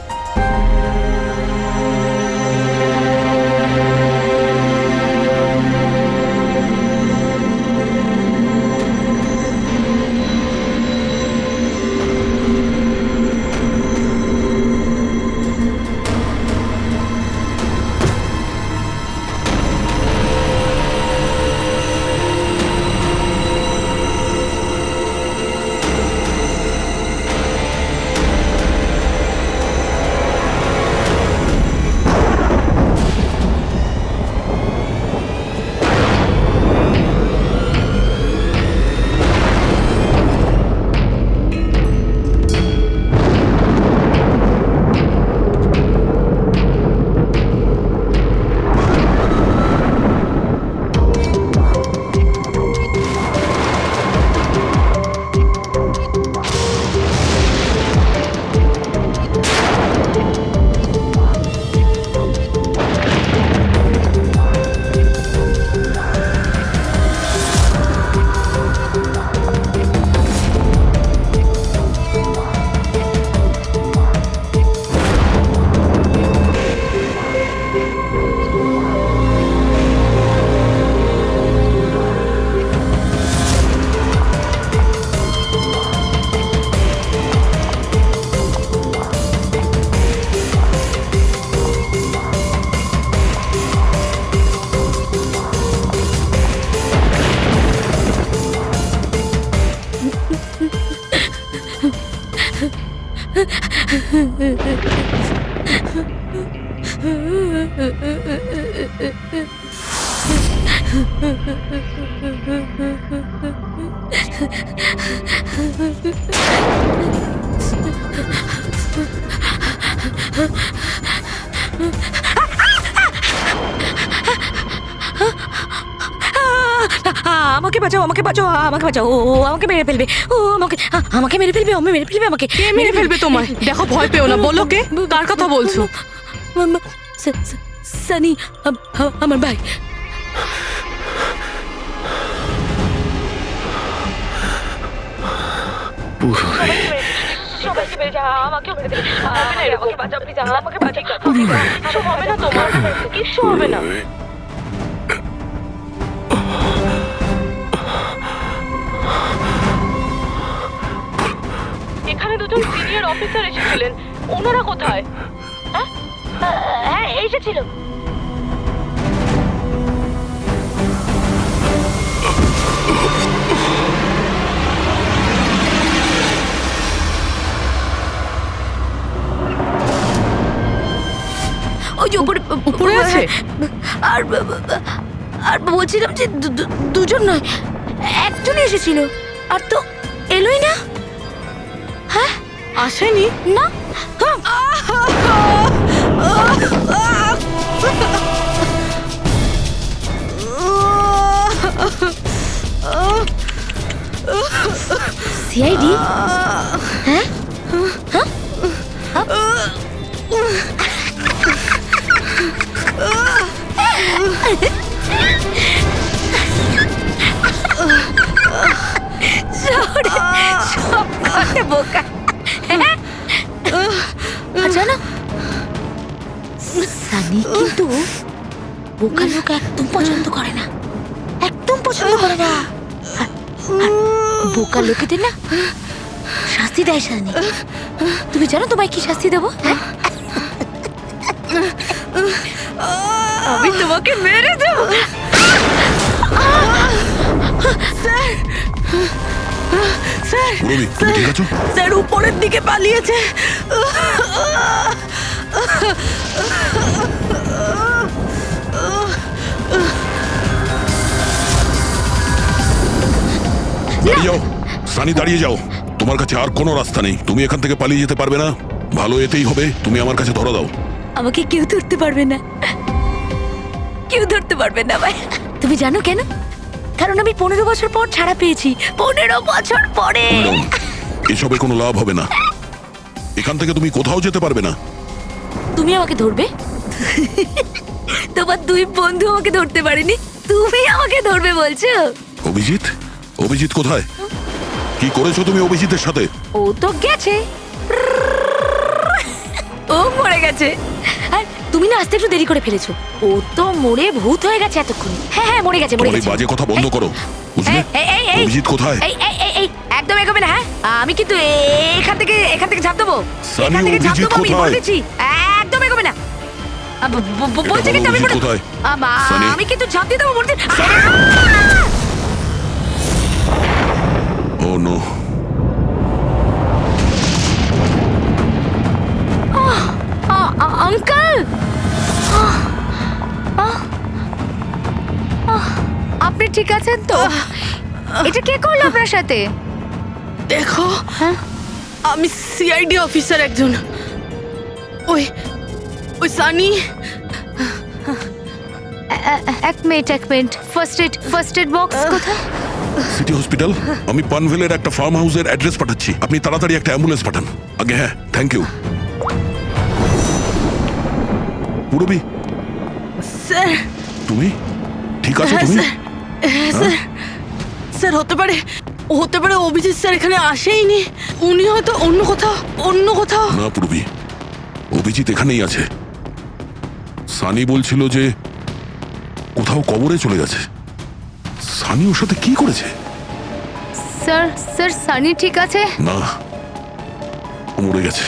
আমাকে বাঁচাও, আমাকে বাঁচাও, আমাকে বাঁচাও। ও আমাকে মেরে ফেলবে, ও আমাকে মেরে ফেলবে, মেরে ফেলবে আমাকে। কে মেরে ফেলবে তোমায়? দেখো, ভয় পেও না, বলো কে, কার কথা বলছো? সানি, আমার ভাই। এখানে দুজন সিনিয়র অফিসার এসেছিলেন, ওনারা কোথায়? হ্যাঁ এসেছিল। ওই যে উপরে আছে। আর বলছিলাম যে দুজন নয়, একজনই এসেছিল। আর তো এলোই না। হ্যাঁ আসেনি না। সিআইডি? হ্যাঁ সব কটা বোকা। জানো সানি কিন্তু বোকা লোক একদম পছন্দ করে না, একদম পছন্দ করে না। আর বোকা লোকেদের না শাস্তি দেয় সানি। তুমি জানো তোমায় কি শাস্তি দেবো? আমি তোমাকে মেরে দেবো। পুরবি, তুমি ঠিক আছো? স্যার উপরের দিকে পালিয়েছে। দাঁড়িয়ে যাও সানি, দাঁড়িয়ে যাও। তোমার কাছে আর কোনো রাস্তা নেই, তুমি এখান থেকে পালিয়ে যেতে পারবে না। ভালো এতেই হবে, তুমি আমার কাছে ধরা দাও। আমাকে কেউ ধরতে পারবে না, কেউ ধরতে পারবে না ভাই। তুমি জানো কেন? কারণ আমি 15 বছর পর ছাড়া পেয়েছি। 15 বছর পরে। এসবে কোনো লাভ হবে না, এখান থেকে তুমি কোথাও যেতে পারবে না। তুমি আমাকে ধরবে? তোমার দুই বন্ধু আমাকে ধরতে পারেনি, তুমি আমাকে ধরবে বলছো? অভিজিৎ, অভিজিৎ কোথায়? কি করেছো তুমি অভিজিতের সাথে? ও তো গেছে, ও মরে গেছে। আর তুমি না আসতে একটু দেরি করে ফেলেছো। ও তো মরে ভূত হয়ে গেছে এতক্ষণ। হ্যাঁ হ্যাঁ মরে গেছে, মরে তোমার এই গেছে। বাজে কথা বন্ধ করো, বুঝলে? অভিজিৎ কোথায়? এই এই এই এই একদম এগোবে না। হ্যাঁ আমি কিন্তু এখান থেকে ঝাঁপ দেবো। সানি, এখান থেকে ঝাঁপ অভিজিৎ দেবো, আমি কোথায়? বলেছি একদম এগোবে না। বলছি কিন্তু আমি অভিজিৎ কোথায়? সানি। আমি কিন্তু ঝাঁপ দিয়ে দেবো বলছি। ও নো। আঙ্কেল, আপনি ঠিক আছেন তো? এটা কে করলো আপনার সাথে? দেখো, আমি সিআইডি অফিসার একজন। ওই ওই সানি। এক মিনিট, ফার্স্ট এড বক্স কোথায়? City hospital. আমি পানভেলের একটা ফার্ম হাউসের অ্যাড্রেস পাঠাচ্ছি, আপনি তাড়াতাড়ি একটা অ্যাম্বুলেন্স পাঠান আগে। হ্যাঁ, থ্যাংক ইউ। পুরবি, স্যার তুমি ঠিক আছো? তুমি স্যার হতে পারে অভিজিৎ স্যার এখানে আসেইনি, উনি হয়তো অন্য কোথাও। না পুরবি, অভিজিৎ এখানেই আছে। সানি বলছিল যে কোথাও কবরে চলে গেছে। সানি ওর সাথে কি করেছে? স্যার সানি ঠিক আছে? না, ও মরে গেছে।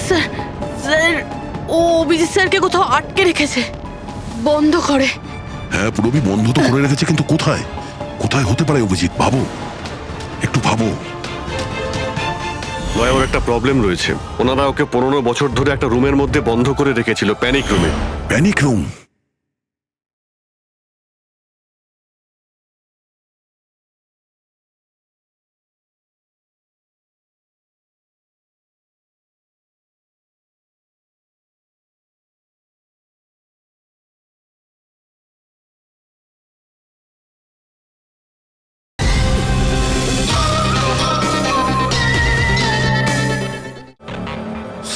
স্যার ও অভিজিৎ স্যারকে কোথাও আটকে রেখেছে, বন্ধ করে। হ্যাঁ পুরবি, বন্ধ তো করে রেখেছে, কিন্তু কোথায়? কোথায় হতে পারে অভিজিৎ? ভাবো, একটু ভাবো। লয়া, ওর একটা প্রবলেম রয়েছে। ওনারা ওকে 15 বছর ধরে একটা রুমের মধ্যে বন্ধ করে রেখেছিল, প্যানিক রুমে। Panic room?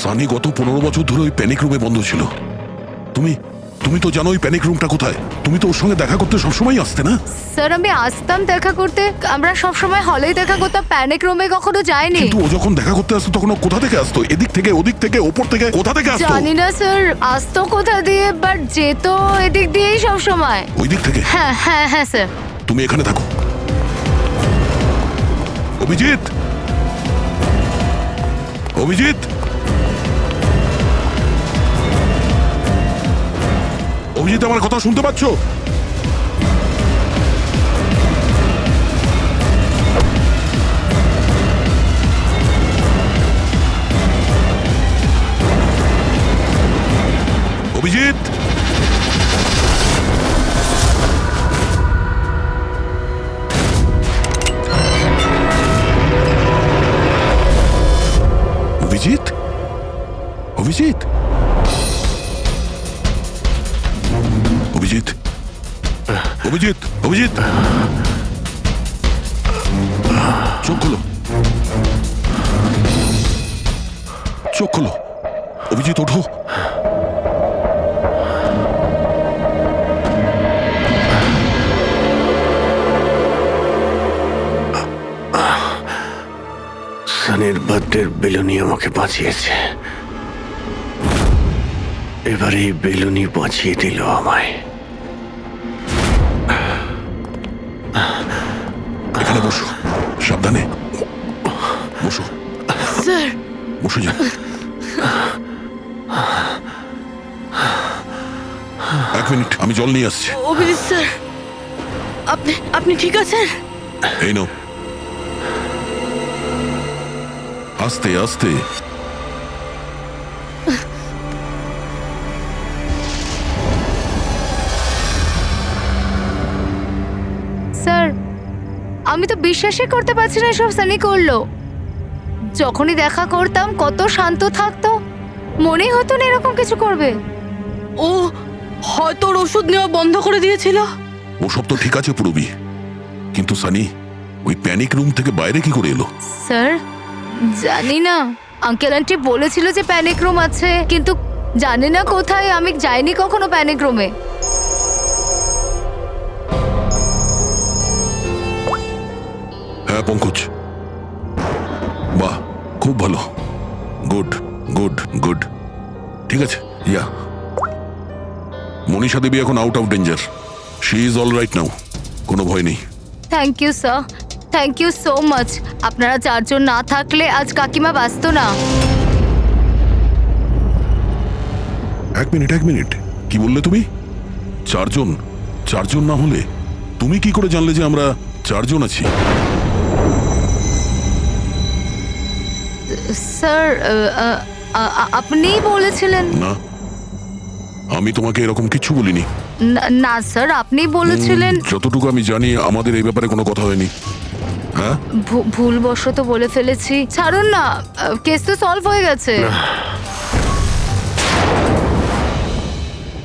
সানি গত 15 বছর ধরে ওই প্যানিক রুমে বন্ধ ছিল। তুমি তো জানো ওই প্যানিক রুমটা কোথায়। তুমি তো ওর সঙ্গে দেখা করতে সবসময় আসতে না? স্যার আমি আসতাম দেখা করতে, আমরা সবসময় হলেই দেখা করতাম, প্যানিক রুমে কখনো যাইনি। কিন্তু ও যখন দেখা করতে আসতো তখন ও কোথা থেকে আসতো? এদিক থেকে, ওদিক থেকে, ওপর থেকে, কোথা থেকে আসতো? জানি না স্যার, আসতো কোথা দিয়ে, বাট যেত এদিক দিয়েই সব সময়। ওই দিক থেকে? হ্যাঁ হ্যাঁ হ্যাঁ স্যার। তুমি এখানে থাকো। অভিজিৎ, অভিজিৎ, অভিজিৎ, আমার কথা শুনতে পাচ্ছো? অভিজিৎ, অভিজিৎ, অভিজিৎ, অভিজিৎ, অভিজিৎ, অভিজিৎ, চোখ খোলো, চোখ খোলো, অভিজিৎ ওঠো। সানির বার্থডের বেলুনি আমাকে বাঁচিয়েছে, এবার এই বেলুনি বাঁচিয়ে দিল আমায়। এখানে বসো, সাবধানে বসো, স্যার বসে যাও। এক মিনিট, আমি জল নিয়ে আসছি। অভিজিৎ স্যার, আপনি ঠিক আছেন? এই নাও, আস্তে আস্তে। স্যার, আমি তো বিশ্বাসই করতে পারছি না সব সানি করলো। যখনই দেখা করতাম কত শান্ত থাকতো, মনেই হতো না এরকম কিছু করবে। ও হয়তো ওর ওষুধ নেওয়া বন্ধ করে দিয়েছিল। ওসব তো ঠিক আছে পুরবি, কিন্তু সানি ওই প্যানিক রুম থেকে বাইরে কি করে এলো? স্যার জানি না, আঙ্কেল আন্টি বলেছিল যে প্যানিক রুম আছে, কিন্তু জানি না কোথায়। আমি যাইনি কখনো প্যানিক রুমে। হ্যাঁ পঙ্কজ, বাহ, খুব ভালো, গুড গুড গুড, ঠিক আছে। ইয়া, মনীষা দেবী এখন out of danger, she is all right now, কোনো ভয় নেই। Thank you sir, thank you so much. আপনারা চারজন না থাকলে আজ কাকিমা বাঁচতো না। এক মিনিট, কি বললে তুমি? চারজন? চারজন না হলে তুমি কি করে জানলে যে আমরা চারজন আছি? স্যার আপনিই বলেছিলেন। না, আমি তোমাকে এরকম কিছু বলিনি। না স্যার, আপনি বলেছিলেন। যতটুকু আমি জানি আমাদের এই ব্যাপারে কোনো কথা হয়নি। হ্যাঁ, ভুলবশত বলে ফেলেছি, ছাড়ুন না, কেস তো সলভ হয়ে গেছে।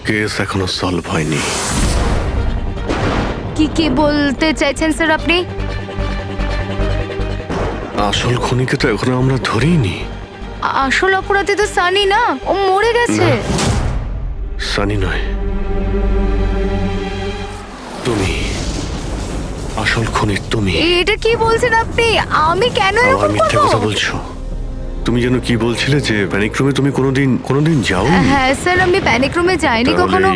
কেস এখনো সলভ হয়নি। কি বলতে চাইছেন স্যার আপনি? আসল খুনিকে তো এখনো আমরা ধরিনি। আসল অপরাধী তো সানি না, ও মরে গেছে। সানি নয়, তুমি আসল খুনি। তুমি এটা কি বলছেন আপনি? আমি কেন আবার এরকম মিথ্যে কথা করব? বলছো। তুমি যেন কি বলছিলে যে প্যানিক রুমে তুমি কোনোদিন যাও? হ্যাঁ স্যার, আমি প্যানিক রুমে যাইনি কখনো।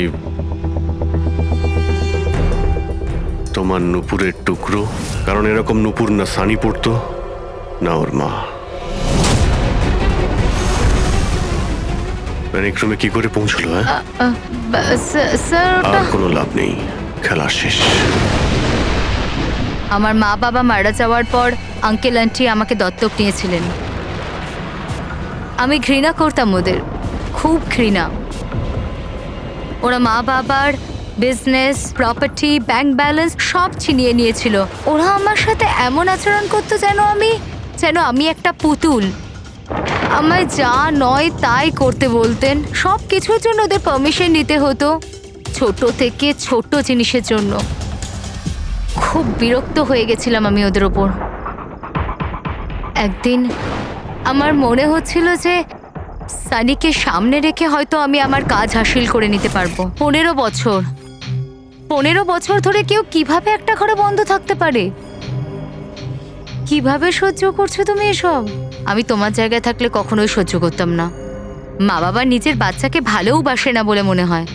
তোমার নুপুরের টুকরো, কারণ এরকম নুপুর না সানি পড়তো না ওর মা। প্যানিক রুমে কি করে পৌঁছলো? স্যার আর কোনো লাভ নেই, খেলা শেষ। আমার মা বাবা মারা যাওয়ার পর আঙ্কেল আন্টি আমাকে দত্তক নিয়েছিলেন। আমি ঘৃণা করতাম ওদের, খুব ঘৃণা। ওরা মা বাবার বিজনেস, প্রপার্টি, ব্যাংক ব্যালেন্স সব ছিনিয়ে নিয়েছিল। ওরা আমার সাথে এমন আচরণ করতো যেন আমি একটা পুতুল। আমায় যা নয় তাই করতে বলতেন। সব কিছুর জন্য ওদের পারমিশন নিতে হতো, ছোট থেকে ছোট জিনিসের জন্য। খুব বিরক্ত হয়ে গেছিলাম আমি ওদের ওপর। একদিন আমার মনে হচ্ছিল যে সানিকে সামনে রেখে হয়তো আমি আমার কাজ হাসিল করে নিতে পারবো। 15 বছর ধরে কেউ কিভাবে একটা ঘরে বন্ধ থাকতে পারে? কিভাবে সহ্য করছো তুমি এসব? আমি তোমার জায়গায় থাকলে কখনোই সহ্য করতাম না। মা বাবা নিজের বাচ্চাকে ভালোবাসে না বলে মনে হয়।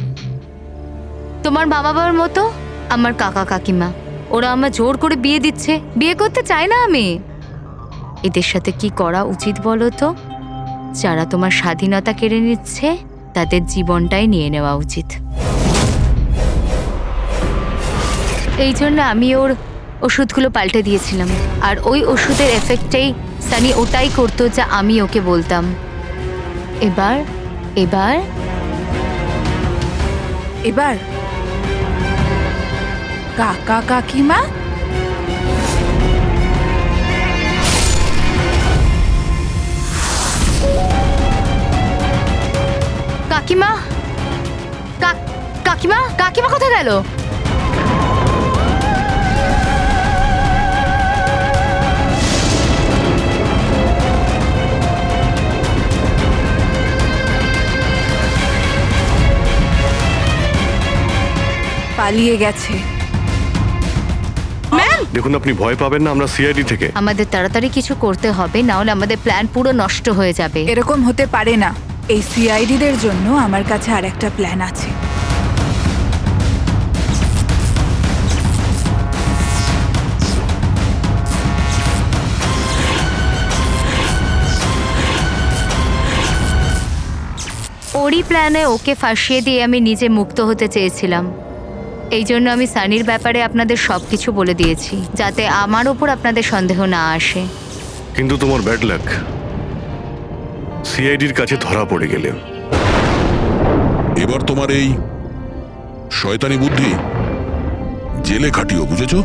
তোমার মা বাবার মতো আমার কাকা কাকিমা, ওরা আমার জোর করে বিয়ে দিচ্ছে। বিয়ে করতে চাই না আমি। এদের সাথে কি করা উচিত বলো তো? যারা তোমার স্বাধীনতা কেড়ে নিচ্ছে তাদের জীবনটাই নিয়ে নেওয়া উচিত। এই জন্য আমি ওর ওষুধগুলো পাল্টে দিয়েছিলাম, আর ওই ওষুধের এফেক্টেই সানি ওটাই করতো যা আমি ওকে বলতাম। এবার এবার এবার কাকা কাকিমা কাকিমা কাকিমা কাকিমা কোথায় গেল? পালিয়ে গেছে। দেখুন, আপনি ভয় পাবেন না, আমরা সিআইডি থেকে। আমাদের তাড়াতাড়ি কিছু করতে হবে, না হলে আমাদের প্ল্যান পুরো নষ্ট হয়ে যাবে। এরকম হতে পারে না। এই সিআইডিদের জন্য আমার কাছে আর একটা প্ল্যান আছে। ওরই প্ল্যানে ওকে ফাঁসিয়ে দিয়ে আমি নিজে মুক্ত হতে চেয়েছিলাম। এই জন্য আমি সানির ব্যাপারে আপনাদের সবকিছু বলে দিয়েছি, যাতে আমার ওপর আপনাদের সন্দেহ না আসে। কিন্তু তোমার ব্যাড লাক, সিআইডির কাছে ধরা পড়ে গেলে। এবার তোমার এই শয়তানি বুদ্ধি জেলে খাটিও, বুঝেছো?